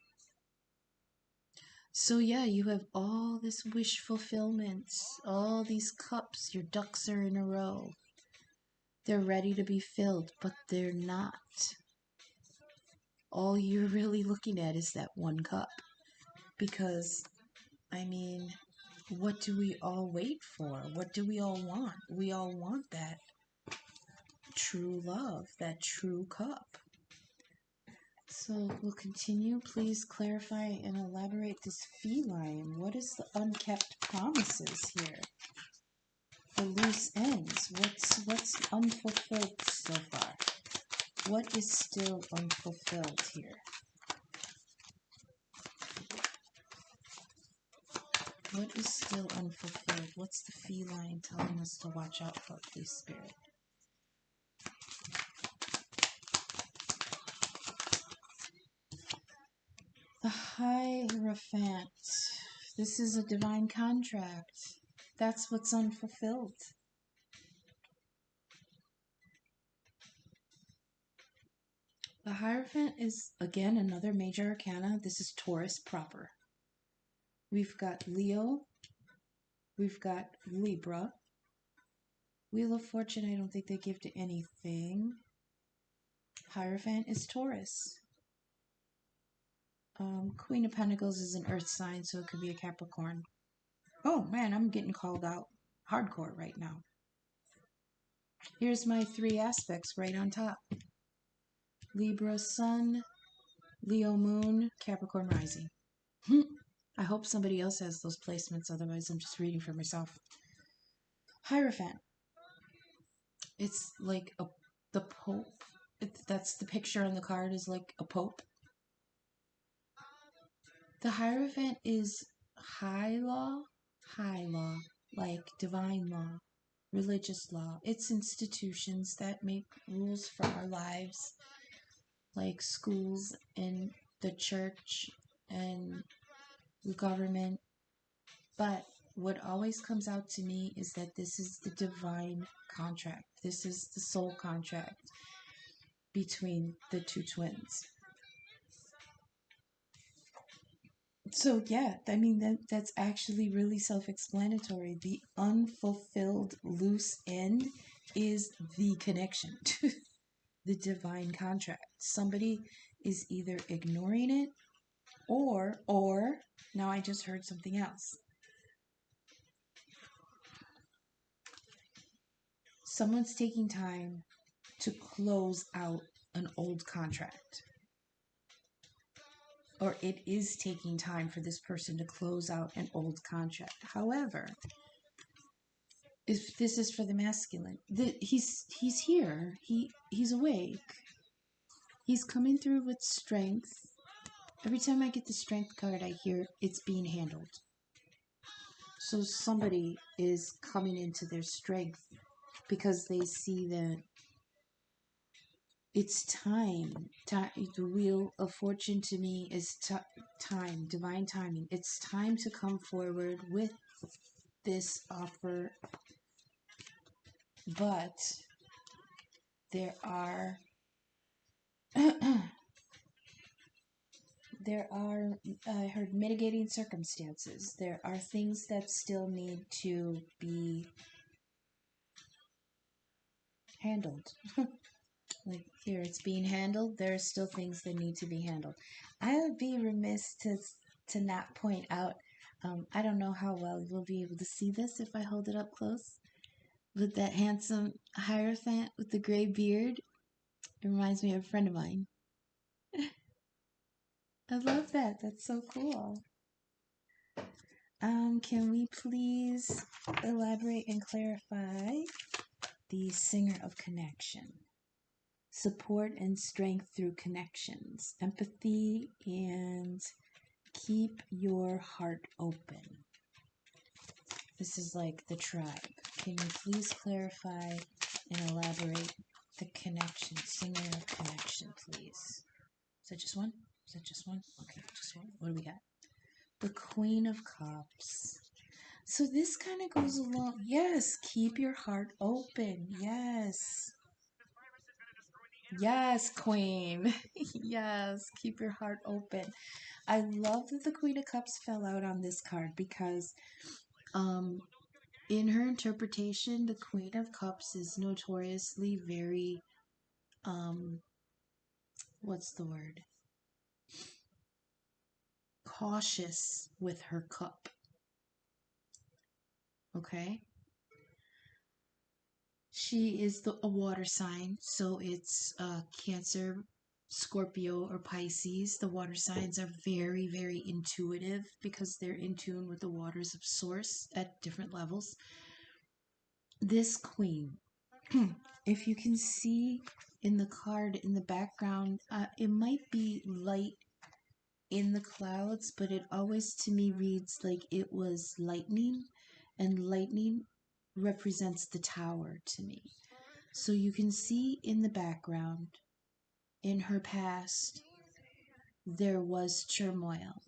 So yeah, you have all this wish fulfillment, all these cups, your ducks are in a row. They're ready to be filled, but they're not. All you're really looking at is that 1 cup. Because, I mean, what do we all wait for? What do we all want? We all want that true love, that true cup. So we'll continue. Please clarify and elaborate this feline. What is the unkept promises here? The loose ends. What's unfulfilled so far? What is still unfulfilled here? What is still unfulfilled? What's the feline telling us to watch out for, please, Spirit? The Hierophant. This is a divine contract. That's what's unfulfilled. The Hierophant is, again, another major arcana. This is Taurus proper. We've got Leo. We've got Libra. Wheel of Fortune, I don't think they give to anything. Hierophant is Taurus. Queen of Pentacles is an earth sign, so it could be a Capricorn. Oh man, I'm getting called out hardcore right now. Here's my 3 aspects right on top. Libra Sun, Leo Moon, Capricorn Rising. I hope somebody else has those placements, otherwise I'm just reading for myself. Hierophant. It's like the Pope. That's the picture on the card, is like a Pope. The Hierophant is high law, like divine law, religious law. It's institutions that make rules for our lives, like schools and the church and the government. But what always comes out to me is that this is the divine contract. This is the soul contract between the 2 twins. So yeah, I mean, that's actually really self-explanatory. The unfulfilled loose end is the connection to the divine contract. Somebody is either ignoring it or now I just heard something else. Someone's taking time to close out an old contract. Or it is taking time for this person to close out an old contract. However, if this is for the masculine, he's here. He's awake. He's coming through with strength. Every time I get the strength card, I hear it's being handled. So somebody is coming into their strength because they see that it's time. The wheel of fortune to me is time, divine timing. It's time to come forward with this offer. But there are I heard mitigating circumstances. There are things that still need to be handled. Like here, it's being handled. There are still things that need to be handled. I would be remiss to not point out. I don't know how well you'll be able to see this if I hold it up close. With that handsome Hierophant with the gray beard, it reminds me of a friend of mine. I love that. That's so cool. Can we please elaborate and clarify the Singer of Connection? Support and strength through connections, empathy, and keep your heart open. This is like the tribe. Can you please clarify and elaborate the connection, Singer of Connection, please? Is that just one? Is that just one? Okay, just one. What do we got? The Queen of Cups. So this kind of goes along. Yes, keep your heart open. Yes. Yes, Queen. Yes, keep your heart open. I love that the Queen of Cups fell out on this card because in her interpretation, the Queen of Cups is notoriously very what's the word? Cautious with her cup. Okay? She is a water sign, so it's Cancer, Scorpio, or Pisces. The water signs are very, very intuitive because they're in tune with the waters of source at different levels. This queen, if you can see in the card in the background, it might be light in the clouds, but it always to me reads like it was lightning, and lightning represents the tower to me. So you can see in the background, in her past, there was turmoil.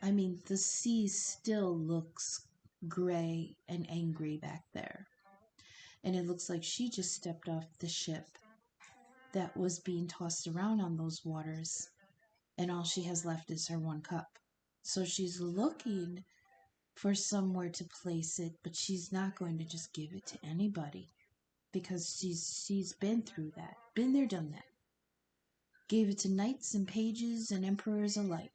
I mean, the sea still looks gray and angry back there. And it looks like she just stepped off the ship that was being tossed around on those waters. And all she has left is her one cup. So she's looking for somewhere to place it, but she's not going to just give it to anybody. Because she's been through that. Been there, done that. Gave it to knights and pages and emperors alike.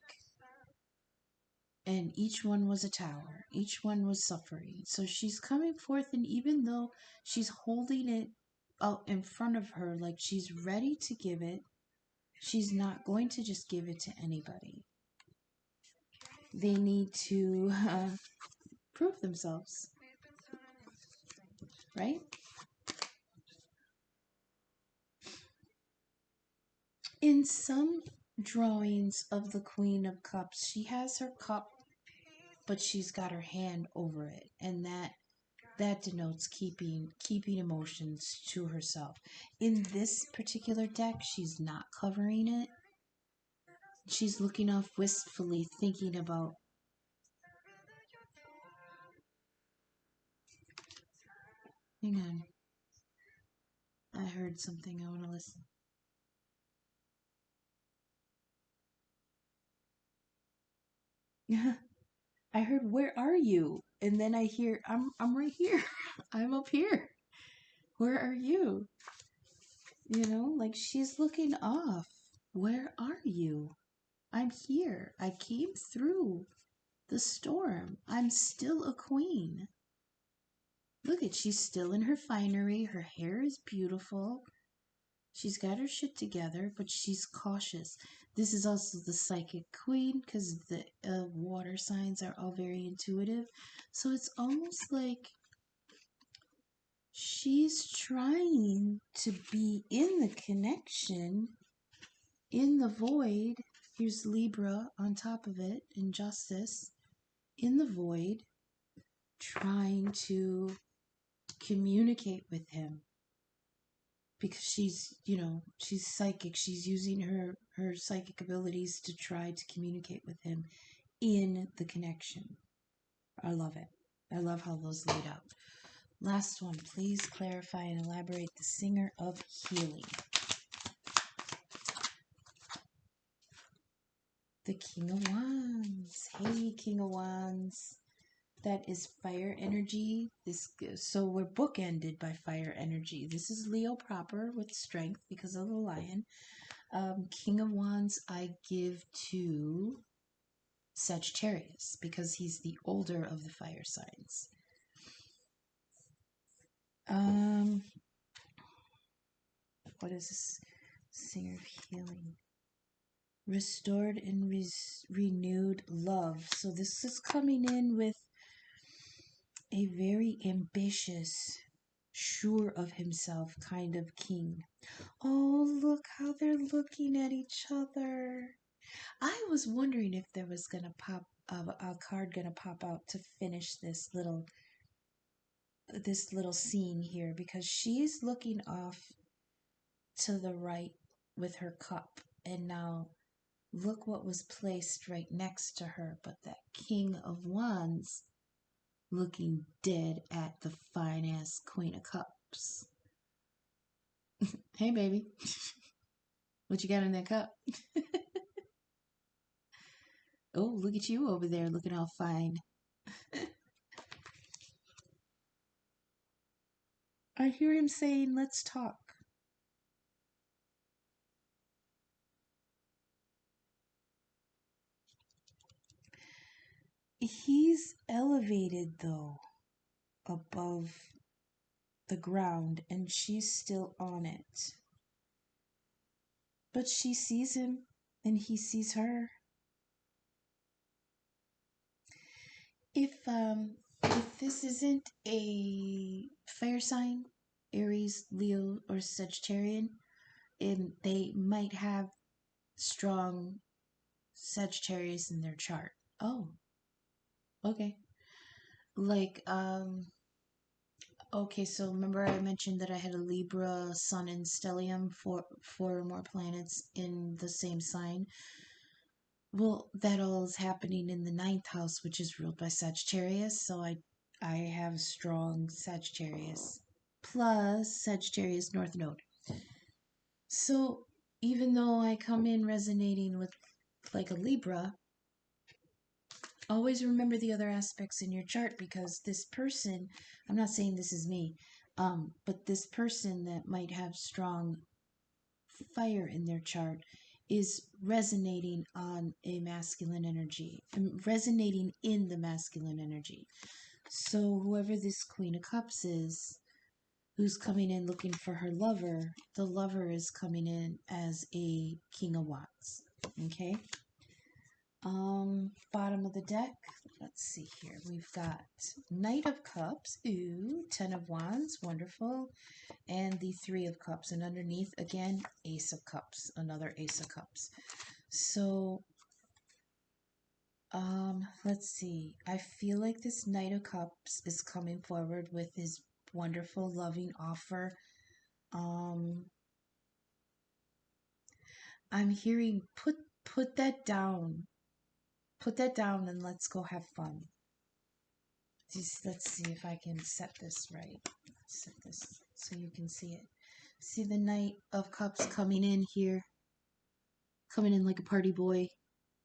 And each one was a tower. Each one was suffering. So she's coming forth, and even though she's holding it out in front of her like she's ready to give it, she's not going to just give it to anybody. They need to prove themselves. Right? In some drawings of the Queen of Cups, she has her cup, but she's got her hand over it, and that denotes keeping emotions to herself. In this particular deck, she's not covering it. She's looking off wistfully, thinking about hang on. I heard something. I want to listen. Yeah. I heard, "Where are you?" And then I hear, I'm right here. I'm up here. Where are you? You know, like she's looking off. Where are you? I'm here. I came through the storm. I'm still a queen. Look at, she's still in her finery. Her hair is beautiful. She's got her shit together, but she's cautious. This is also the psychic queen because the water signs are all very intuitive. So it's almost like she's trying to be in the connection, in the void. Here's Libra on top of it, injustice, in the void, trying to communicate with him. Because she's, she's psychic. She's using her psychic abilities to try to communicate with him in the connection. I love it. I love how those laid out. Last one, please clarify and elaborate the singer of healing. The King of Wands. Hey, King of Wands. That is fire energy. So we're bookended by fire energy. This is Leo proper with strength because of the lion. King of Wands I give to Sagittarius because he's the older of the fire signs. What is this? Singer of healing. Restored and renewed love. So this is coming in with a very ambitious, sure of himself kind of king. Oh, look how they're looking at each other. I was wondering if there was gonna pop a card gonna pop out to finish this little scene here, because she's looking off to the right with her cup, and now look what was placed right next to her, but that King of Wands looking dead at the fine-ass Queen of Cups. Hey, baby. What you got in that cup? Oh, look at you over there looking all fine. I hear him saying, let's talk. He's elevated, though, above the ground, and she's still on it. But she sees him, and he sees her. If this isn't a fire sign, Aries, Leo, or Sagittarian, they might have strong Sagittarius in their chart. Oh, okay. Like, okay, so remember I mentioned that I had a Libra, Sun, and Stellium, four or more planets in the same sign. Well, that all is happening in the 9th house, which is ruled by Sagittarius, so I have strong Sagittarius plus Sagittarius North Node. So even though I come in resonating with like a Libra, always remember the other aspects in your chart, because this person, I'm not saying this is me, but this person that might have strong fire in their chart is resonating on a masculine energy, resonating in the masculine energy. So whoever this Queen of Cups is, who's coming in looking for her lover, the lover is coming in as a King of Wands. Okay? Bottom of the deck, let's see here. We've got Knight of Cups, ooh, 10 of Wands, wonderful, and the 3 of Cups, and underneath, again, Ace of Cups, another Ace of Cups. So, let's see. I feel like this Knight of Cups is coming forward with his wonderful, loving offer. I'm hearing, put that down. Put that down and let's go have fun. Let's see if I can set this right. Set this so you can see it. See the Knight of Cups coming in here. Coming in like a party boy.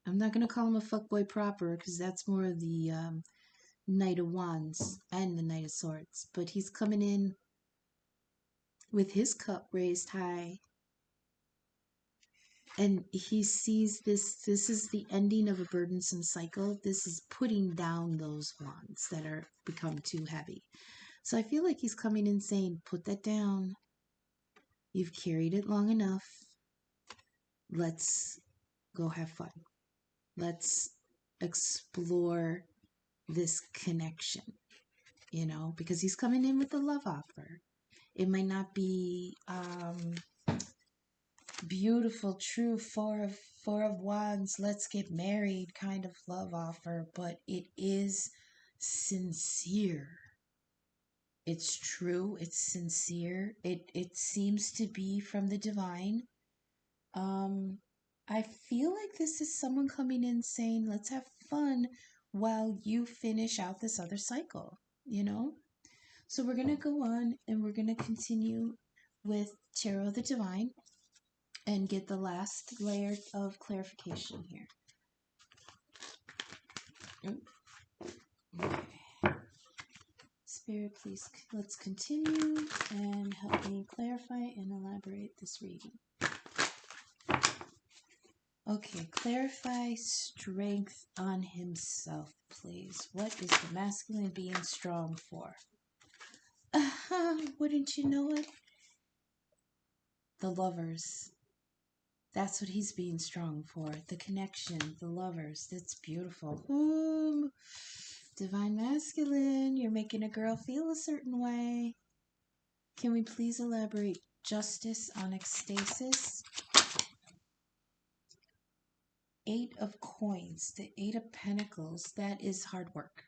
I'm not going to call him a fuckboy proper, because that's more of the Knight of Wands and the Knight of Swords. But he's coming in with his cup raised high. And he sees this is the ending of a burdensome cycle. This is putting down those wands that are become too heavy. So I feel like he's coming in saying, put that down. You've carried it long enough. Let's go have fun. Let's explore this connection, you know, because he's coming in with a love offer. It might not be beautiful, true four of wands, let's get married kind of love offer, but it is sincere. It's true, it's sincere. It seems to be from the divine. I feel like this is someone coming in saying, let's have fun while you finish out this other cycle, you know? So we're going to go on and we're going to continue with Tarot the Divine and get the last layer of clarification here. Okay. Spirit, please, let's continue and help me clarify and elaborate this reading. Okay, clarify strength on himself, please. What is the masculine being strong for? Wouldn't you know it? The lovers. That's what he's being strong for. The connection, the lovers. That's beautiful. Ooh, divine masculine, you're making a girl feel a certain way. Can we please elaborate justice on ecstasis? Eight of coins, the Eight of Pentacles, that is hard work.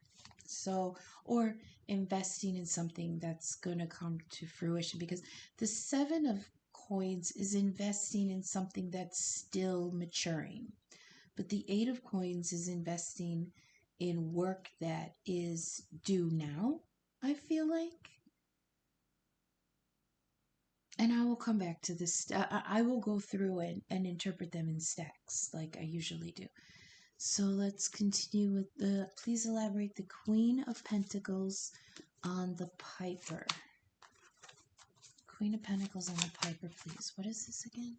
So, or investing in something that's going to come to fruition, because the Seven of Coins is investing in something that's still maturing. But the Eight of Coins is investing in work that is due now, I feel like. And I will come back to this. I will go through and interpret them in stacks like I usually do. So let's continue with the, please elaborate the Queen of Pentacles on the Piper. Queen of Pentacles on the Piper, please. What is this again?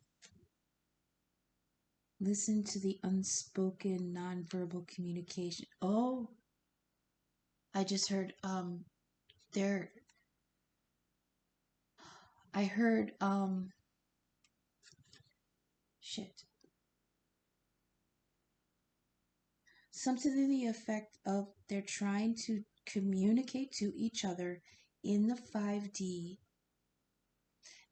Listen to the unspoken nonverbal communication. Oh, I just heard, I heard, shit. Something to the effect of they're trying to communicate to each other in the 5D,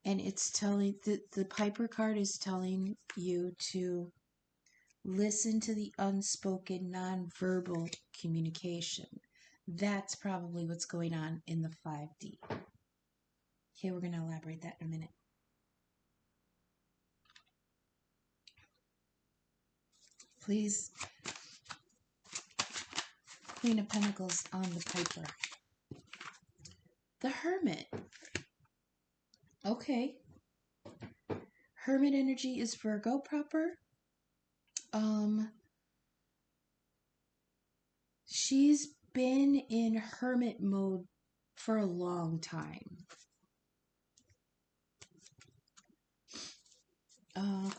and it's telling, the Piper card is telling you to listen to the unspoken nonverbal communication. That's probably what's going on in the 5D. Okay, we're going to elaborate that in a minute. Please, Queen of Pentacles on the Piper. The Hermit. Okay. Hermit energy is Virgo proper. She's been in hermit mode for a long time.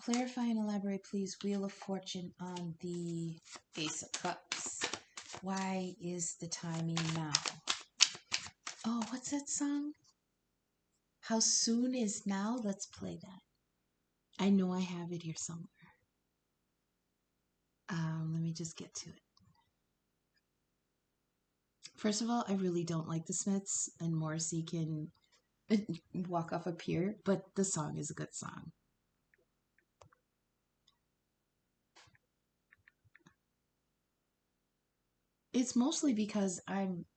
Clarify and elaborate, please. Wheel of Fortune on the Ace of Cups. Why is the timing now? Oh, what's that song? How soon is now? Let's play that. I know I have it here somewhere. Let me just get to it. First of all, I really don't like the Smiths, and Morrissey can walk off a pier, but the song is a good song. It's mostly because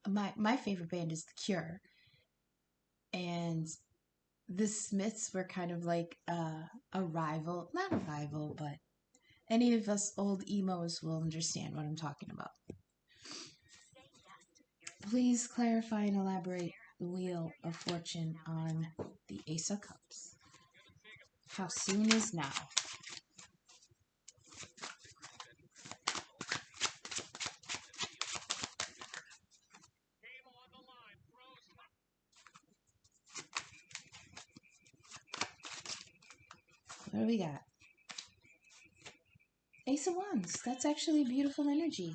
my favorite band is The Cure, and the Smiths were kind of like a rival, not a rival, but any of us old emos will understand what I'm talking about. Please clarify and elaborate the Wheel of Fortune on the Ace of Cups. How soon is now? What do we got? Ace of Wands. That's actually beautiful energy.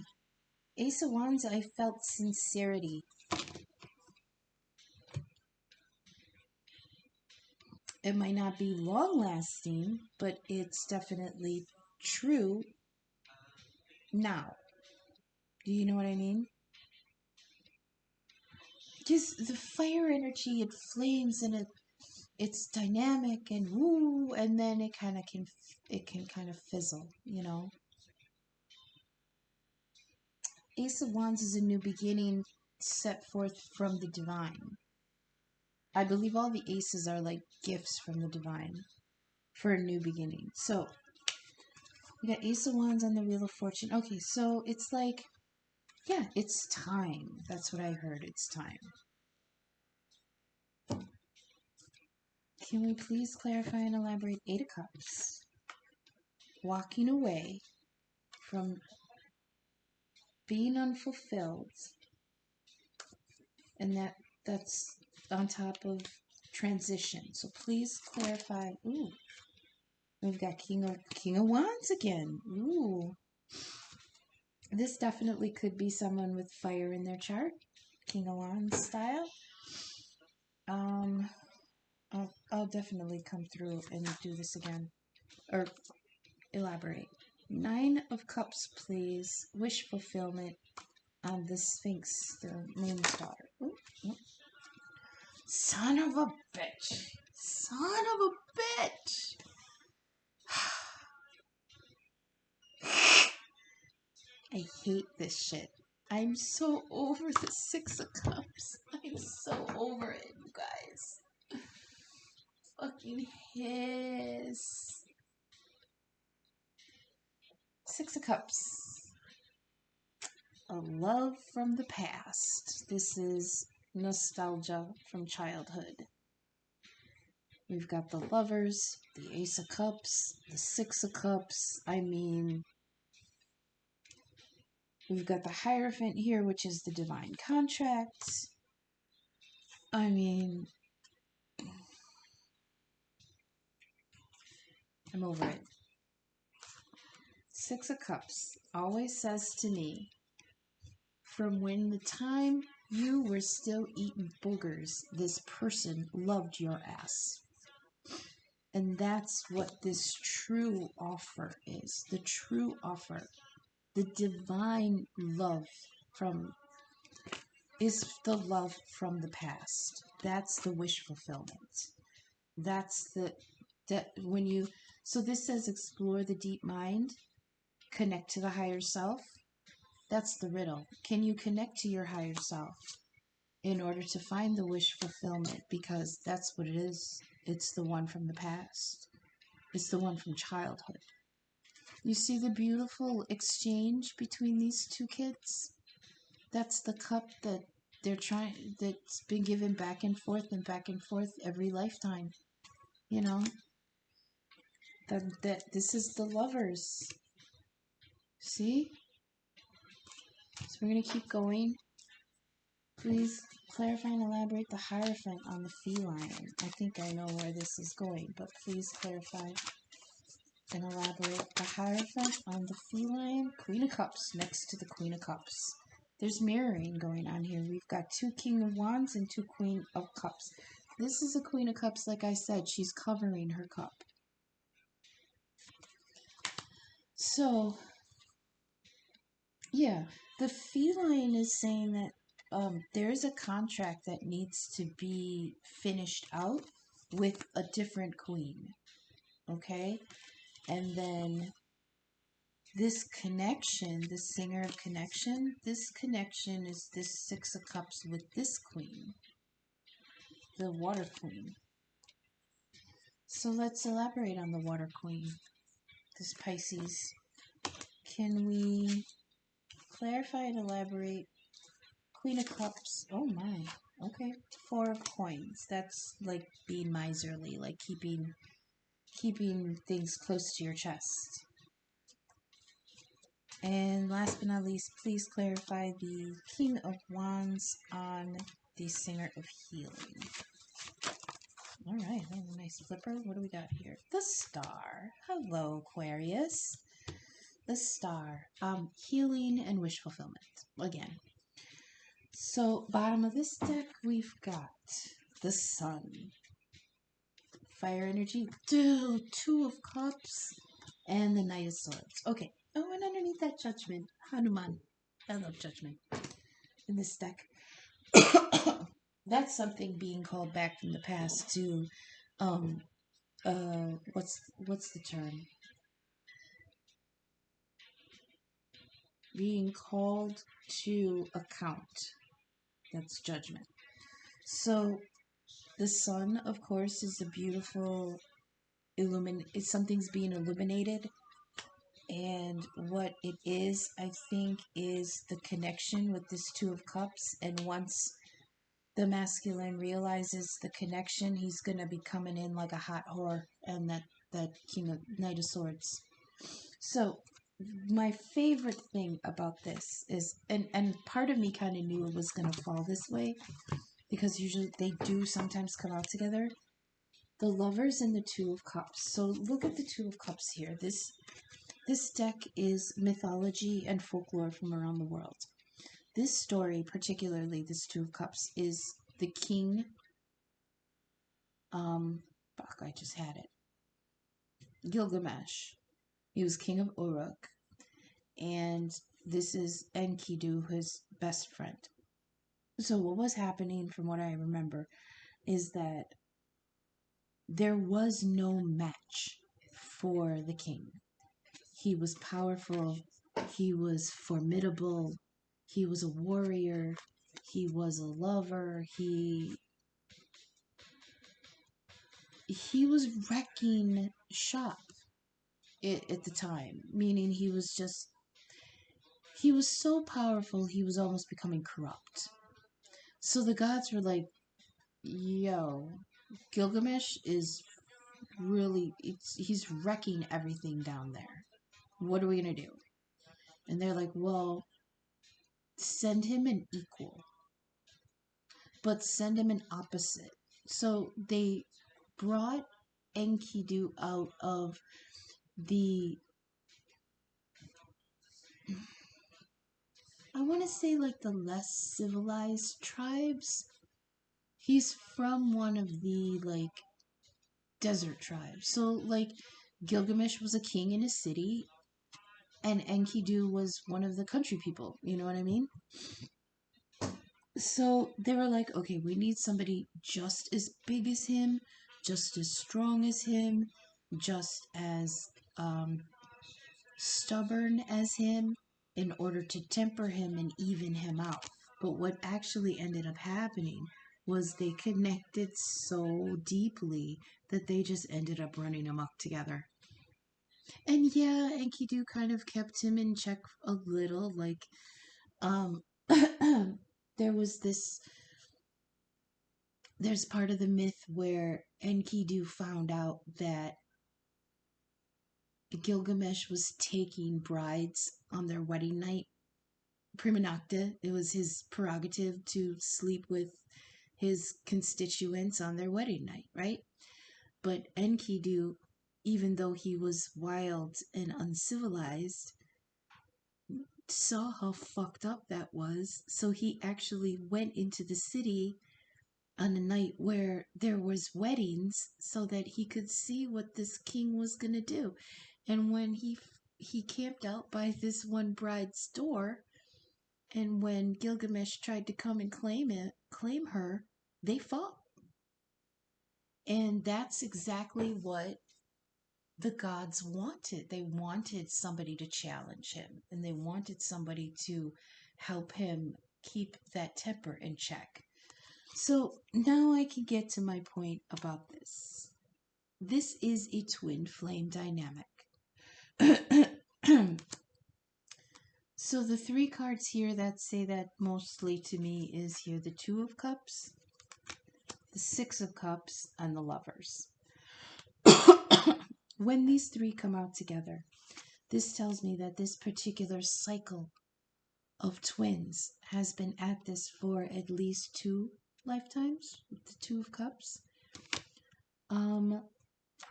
Ace of Wands, I felt sincerity. It might not be long-lasting, but it's definitely true now. Do you know what I mean? Because the fire energy, it flames and it's dynamic and woo, and then it kind of can kind of fizzle, you know. Ace of Wands is a new beginning set forth from the divine. I believe all the aces are like gifts from the divine for a new beginning. So we got Ace of Wands on the Wheel of Fortune. Okay, so it's like, yeah, it's time. That's what I heard. It's time. Can we please clarify and elaborate? Eight of Cups. Walking away from being unfulfilled. And that's on top of transition. So please clarify. Ooh. We've got King of Wands again. Ooh. This definitely could be someone with fire in their chart. King of Wands style. I'll definitely come through and do this again. Or elaborate. Nine of Cups, please. Wish fulfillment on the Sphinx, the Moon's daughter. Ooh, ooh. Son of a bitch. Son of a bitch. I hate this shit. I'm so over the Six of Cups. I'm so over it, you guys. Fucking hiss. Six of Cups. A love from the past. This is nostalgia from childhood. We've got the Lovers, the Ace of Cups, the Six of Cups. I mean, we've got the Hierophant here, which is the divine contract. I mean, I'm over it. Six of Cups always says to me, from when the time you were still eating boogers, this person loved your ass. And that's what this true offer is. The true offer. The divine love is the love from the past. That's the wish fulfillment. That's when you, so this says explore the deep mind, connect to the higher self. That's the riddle. Can you connect to your higher self in order to find the wish fulfillment? Because that's what it is. It's the one from the past. It's the one from childhood. You see the beautiful exchange between these two kids? That's the cup that that's been given back and forth every lifetime. You know? That this is the Lovers. See? So we're going to keep going. Please clarify and elaborate the Hierophant on the feline. I think I know where this is going, but please clarify and elaborate the Hierophant on the feline. Queen of Cups next to the Queen of Cups. There's mirroring going on here. We've got two King of Wands and two Queen of Cups. This is a Queen of Cups, like I said. She's covering her cup. So, yeah, the feline is saying that there's a contract that needs to be finished out with a different queen. Okay? And then this connection, the Singer of Connection, this connection is this Six of Cups with this queen, the Water Queen. So let's elaborate on the Water Queen, this Pisces. Can we clarify and elaborate? Queen of Cups. Oh my. Okay. Four of Coins. That's like being miserly, like keeping things close to your chest. And last but not least, please clarify the King of Wands on the Singer of Healing. All right, oh, nice flipper. What do we got here? The Star. Hello, Aquarius. the Star. Healing and wish fulfillment. Again. So, bottom of this deck, we've got the Sun. Fire energy. Two of Cups. And the Knight of Swords. Okay. Oh, and underneath that, Judgment. Hanuman. I love Judgment in this deck. That's something being called back from the past to, what's the term? Being called to account. That's Judgment. So, the Sun, of course, is a beautiful something's being illuminated. And what it is, I think, is the connection with this Two of Cups. And once the masculine realizes the connection, he's going to be coming in like a hot whore. And that Knight of Swords. So, my favorite thing about this is, and part of me kind of knew it was going to fall this way, because usually they do sometimes come out together. The Lovers and the Two of Cups. So look at the Two of Cups here. This deck is mythology and folklore from around the world. This story, particularly this Two of Cups, is the king. Fuck, I just had it. Gilgamesh. He was king of Uruk. And this is Enkidu, his best friend. So what was happening, from what I remember, is that there was no match for the king. He was powerful. He was formidable. He was a warrior. He was a lover. He was wrecking shop at the time, meaning he was so powerful, he was almost becoming corrupt. So the gods were like, yo, Gilgamesh is really, he's wrecking everything down there. What are we going to do? And they're like, well, send him an equal, but send him an opposite. So they brought Enkidu out of the, I want to say, like, the less civilized tribes. He's from one of the, like, desert tribes. So, like, Gilgamesh was a king in a city, and Enkidu was one of the country people. You know what I mean? So they were like, okay, we need somebody just as big as him, just as strong as him, just as stubborn as him, in order to temper him and even him out. But what actually ended up happening was they connected so deeply that they just ended up running amok together. And yeah, Enkidu kind of kept him in check a little. Like, there was there's part of the myth where Enkidu found out that Gilgamesh was taking brides on their wedding night. Prima nocta. It was his prerogative to sleep with his constituents on their wedding night, right? But Enkidu, even though he was wild and uncivilized, saw how fucked up that was. So he actually went into the city on a night where there was weddings so that he could see what this king was going to do. And when he camped out by this one bride's door, and when Gilgamesh tried to come and claim her, they fought. And that's exactly what the gods wanted. They wanted somebody to challenge him, and they wanted somebody to help him keep that temper in check. So now I can get to my point about this. This is a twin flame dynamic. So the three cards here that say that mostly to me is here the Two of Cups, the Six of Cups, and the Lovers. When these three come out together, this tells me that this particular cycle of twins has been at this for at least 2 lifetimes with the Two of Cups.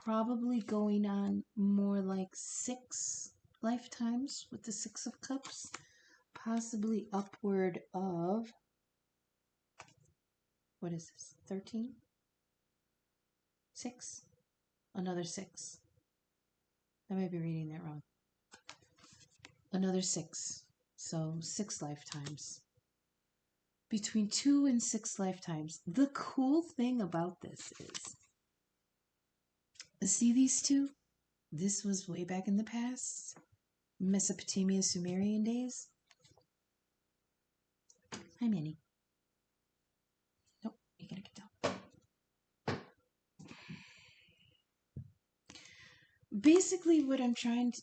Probably going on more like 6 lifetimes with the Six of Cups, possibly upward of, what is this, 13? 6? Another 6. I may be reading that wrong. Another 6. So 6 lifetimes. Between 2 and 6 lifetimes. The cool thing about this is, see these two? This was way back in the past. Mesopotamia, Sumerian days. Hi, Minnie. Nope, you gotta get down. Basically, what I'm trying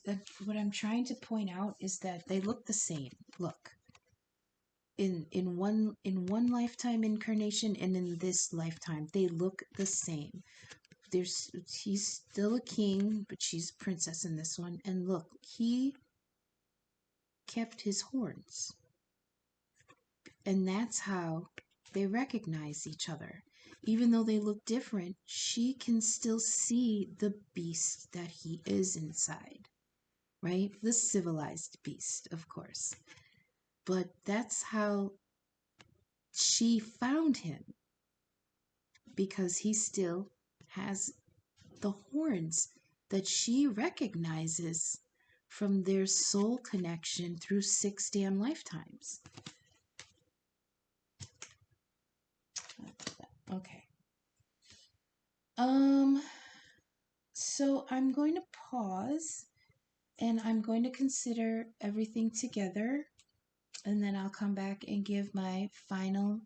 to point out is that they look the same. Look, in one lifetime incarnation and in this lifetime, they look the same. He's still a king, but she's a princess in this one. And look, he kept his horns, and that's how they recognize each other. Even though they look different, she can still see the beast that he is inside, right? The civilized beast, of course. But that's how she found him, because he still has the horns that she recognizes from their soul connection through 6 damn lifetimes. Okay. So I'm going to pause and I'm going to consider everything together, and then I'll come back and give my final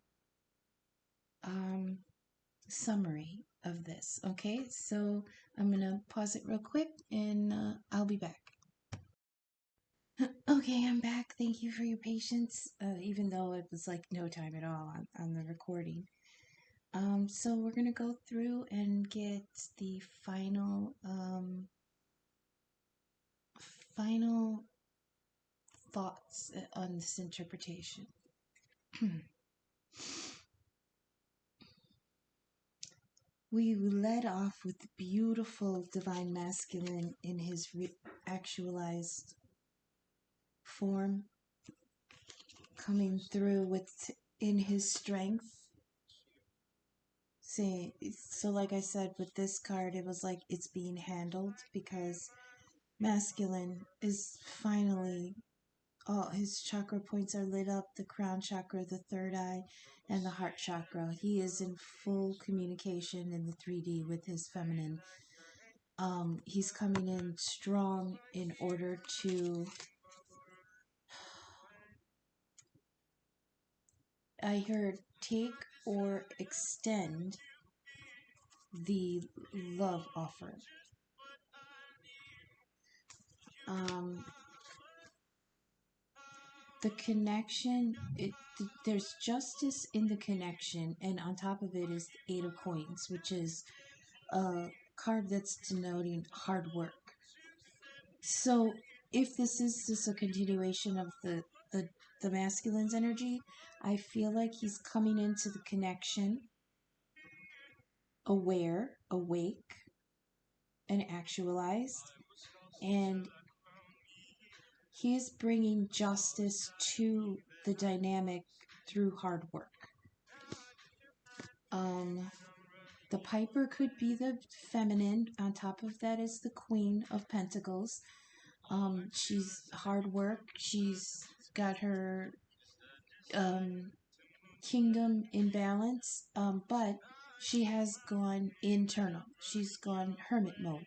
summary of this. Okay, so I'm going to pause it real quick and I'll be back. Okay, I'm back. Thank you for your patience, even though it was like no time at all on the recording. So we're going to go through and get the final thoughts on this interpretation. We led off with the beautiful divine masculine in his actualized form, coming through in his strength. So like I said, with this card, it was like it's being handled, because masculine is finally, all his chakra points are lit up, the crown chakra, the third eye, and the heart chakra. He is in full communication in the 3D with his feminine. He's coming in strong in order to, I heard, take or extend the love offer. The connection, there's justice in the connection, and on top of it is the 8 of Coins, which is a card that's denoting hard work. So if this is just a continuation of the masculine's energy, I feel like he's coming into the connection aware, awake, and actualized, and he is bringing justice to the dynamic through hard work. The Piper could be the feminine. On top of that is the Queen of Pentacles. She's hard work. She's got her kingdom in balance, but she has gone internal. She's gone hermit mode.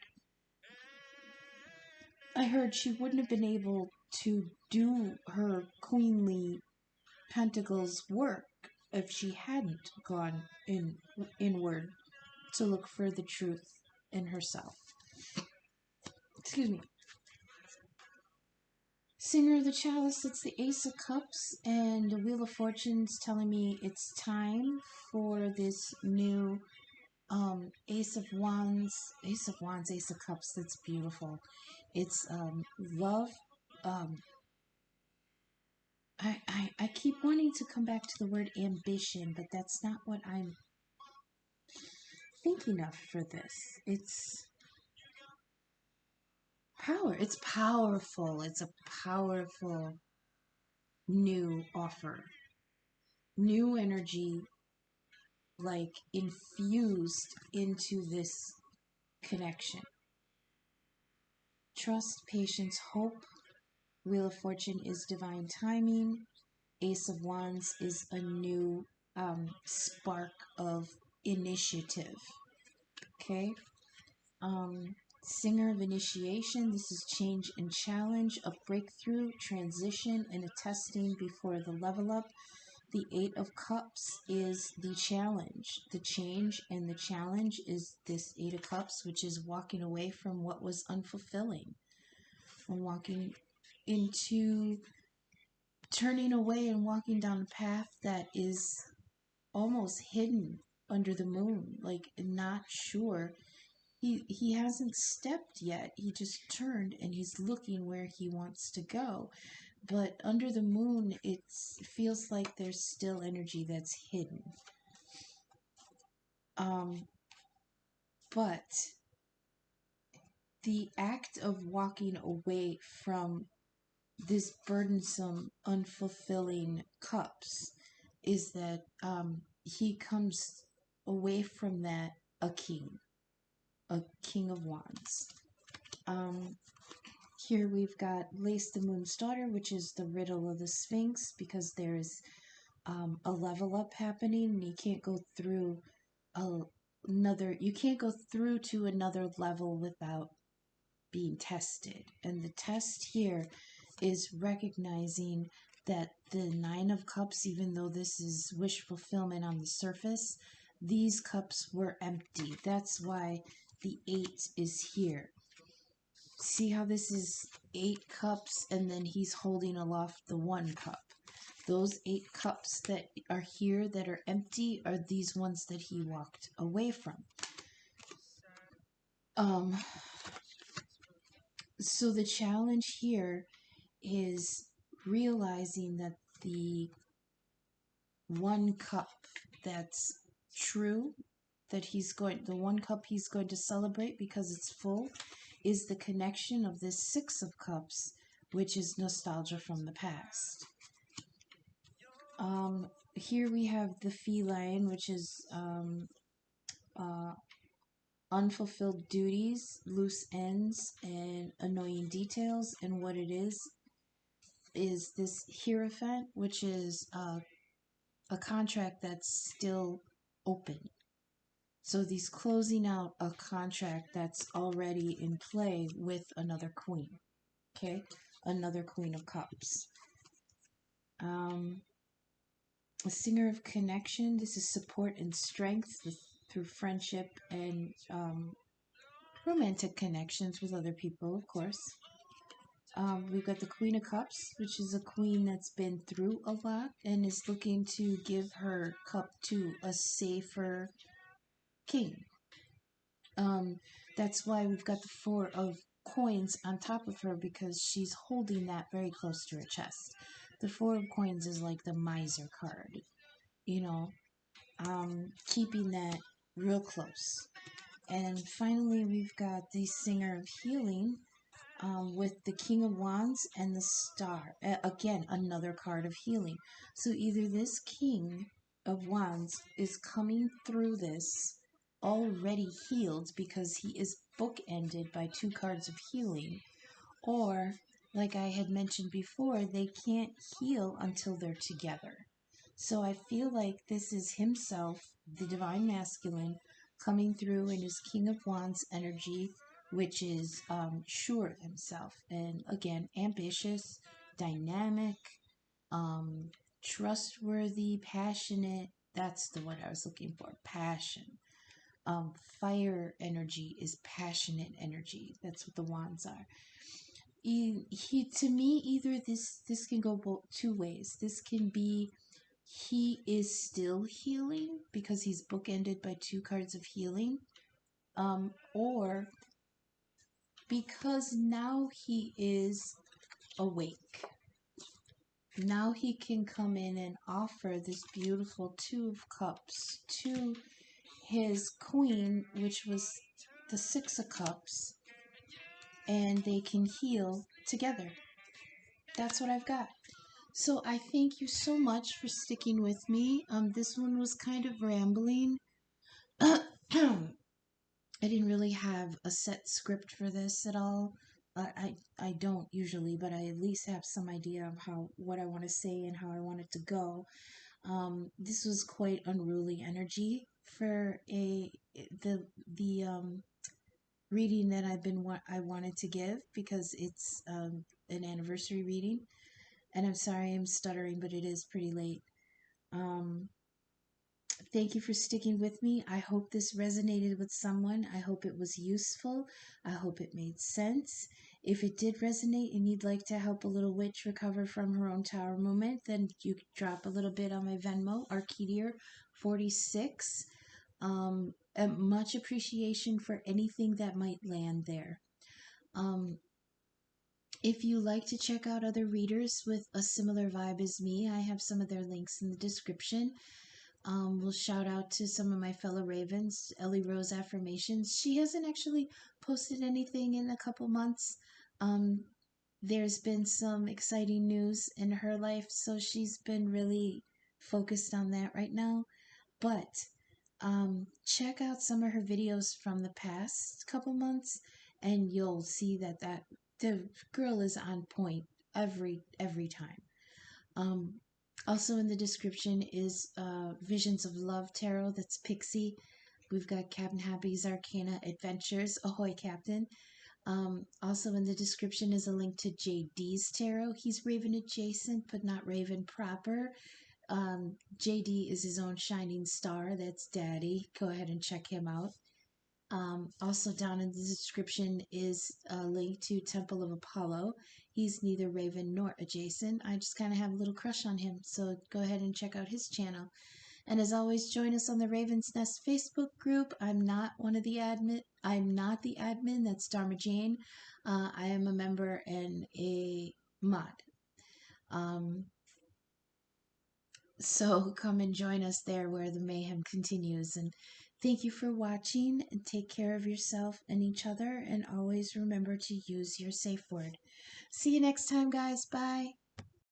I heard she wouldn't have been able to do her queenly Pentacles work if she hadn't gone inward to look for the truth in herself. Excuse me. Singer of the Chalice, it's the Ace of Cups, and the Wheel of Fortune's telling me it's time for this new Ace of Wands, Ace of Cups. That's beautiful. It's love. I keep wanting to come back to the word ambition, but that's not what I'm thinking of for this. It's power. It's powerful. It's a powerful new offer. New energy, like infused into this connection. Trust, patience, hope. Wheel of Fortune is divine timing. Ace of Wands is a new spark of initiative. Okay. Singer of Initiation. This is change and challenge, a breakthrough, transition, and a testing before the level up. The Eight of Cups is the challenge. The change and the challenge is this Eight of Cups, which is walking away from what was unfulfilling. And walking into turning away and walking down a path that is almost hidden under the moon, like not sure. He hasn't stepped yet. He just turned and he's looking where he wants to go. But under the moon, it feels like there's still energy that's hidden. But the act of walking away from this burdensome, unfulfilling cups is that he comes away from that a king of wands. Here we've got Lace the Moon's Daughter, which is the riddle of the Sphinx, because there's a level up happening, and you can't go through to another level without being tested. And the test here is recognizing that the Nine of Cups, even though this is wish fulfillment on the surface, these cups were empty. That's why the 8 is here. See how this is 8 cups and then he's holding aloft the 1 cup. Those 8 cups that are here that are empty are these ones that he walked away from. So the challenge here is realizing that the 1 cup that's true, that the 1 cup he's going to celebrate because it's full, is the connection of this 6 of cups, which is nostalgia from the past. Here we have the feline, which is unfulfilled duties, loose ends, and annoying details. And what it is this Hierophant, which is a contract that's still open. So he's closing out a contract that's already in play with another queen. Okay? Another Queen of Cups. A Singer of Connection. This is support and strength through friendship and romantic connections with other people, of course. We've got the Queen of Cups, which is a queen that's been through a lot and is looking to give her cup to a safer king. That's why we've got the 4 of coins on top of her, because she's holding that very close to her chest. The 4 of coins is like the miser card, keeping that real close. And finally, we've got the Singer of Healing, with the King of Wands and the Star. Again, another card of healing. So either this King of Wands is coming through this already healed because he is bookended by 2 cards of healing, or, like I had mentioned before, they can't heal until they're together. So I feel like this is himself, the Divine Masculine, coming through in his King of Wands energy, which is sure of himself, and again, ambitious, dynamic, trustworthy, passionate. That's the word I was looking for, passion. Fire energy is passionate energy. That's what the wands are. He to me, either this can go 2 ways. This can be he is still healing because he's bookended by 2 cards of healing, or because now he is awake. Now he can come in and offer this beautiful 2 of Cups to his queen, which was the 6 of Cups, and they can heal together. That's what I've got. So I thank you so much for sticking with me. This one was kind of rambling. I didn't really have a set script for this at all. I don't usually, but I at least have some idea of what I want to say and how I want it to go. This was quite unruly energy for the reading that I wanted to give, because it's an anniversary reading, and I'm sorry I'm stuttering, but it is pretty late. Um, Thank you for sticking with me. I hope this resonated with someone. I hope it was useful. I hope it made sense. If it did resonate and you'd like to help a little witch recover from her own tower moment, then you could drop a little bit on my Venmo, Arkytior46. And much appreciation for anything that might land there. If you like to check out other readers with a similar vibe as me, I have some of their links in the description. We'll shout out to some of my fellow Ravens. Ellie Rose Affirmations. She hasn't actually posted anything in a couple months. There's been some exciting news in her life, so she's been really focused on that right now. But check out some of her videos from the past couple months, and you'll see that the girl is on point every time. Also in the description is Visions of Love Tarot. That's Pixie. We've got Captain Happy's Arcana Adventures. Ahoy, Captain. Also in the description is a link to JD's Tarot. He's Raven adjacent, but not Raven proper. JD is his own shining star. That's Daddy. Go ahead and check him out. Also down in the description is a link to Temple of Apollo. He's neither Raven nor adjacent. I just kind of have a little crush on him, so go ahead and check out his channel. And as always, join us on the Raven's Nest Facebook group. I'm not the admin. That's Dharma Jane. I am a member and a mod. So come and join us there where the mayhem continues. And thank you for watching, and take care of yourself and each other, and always remember to use your safe word. See you next time, guys. Bye.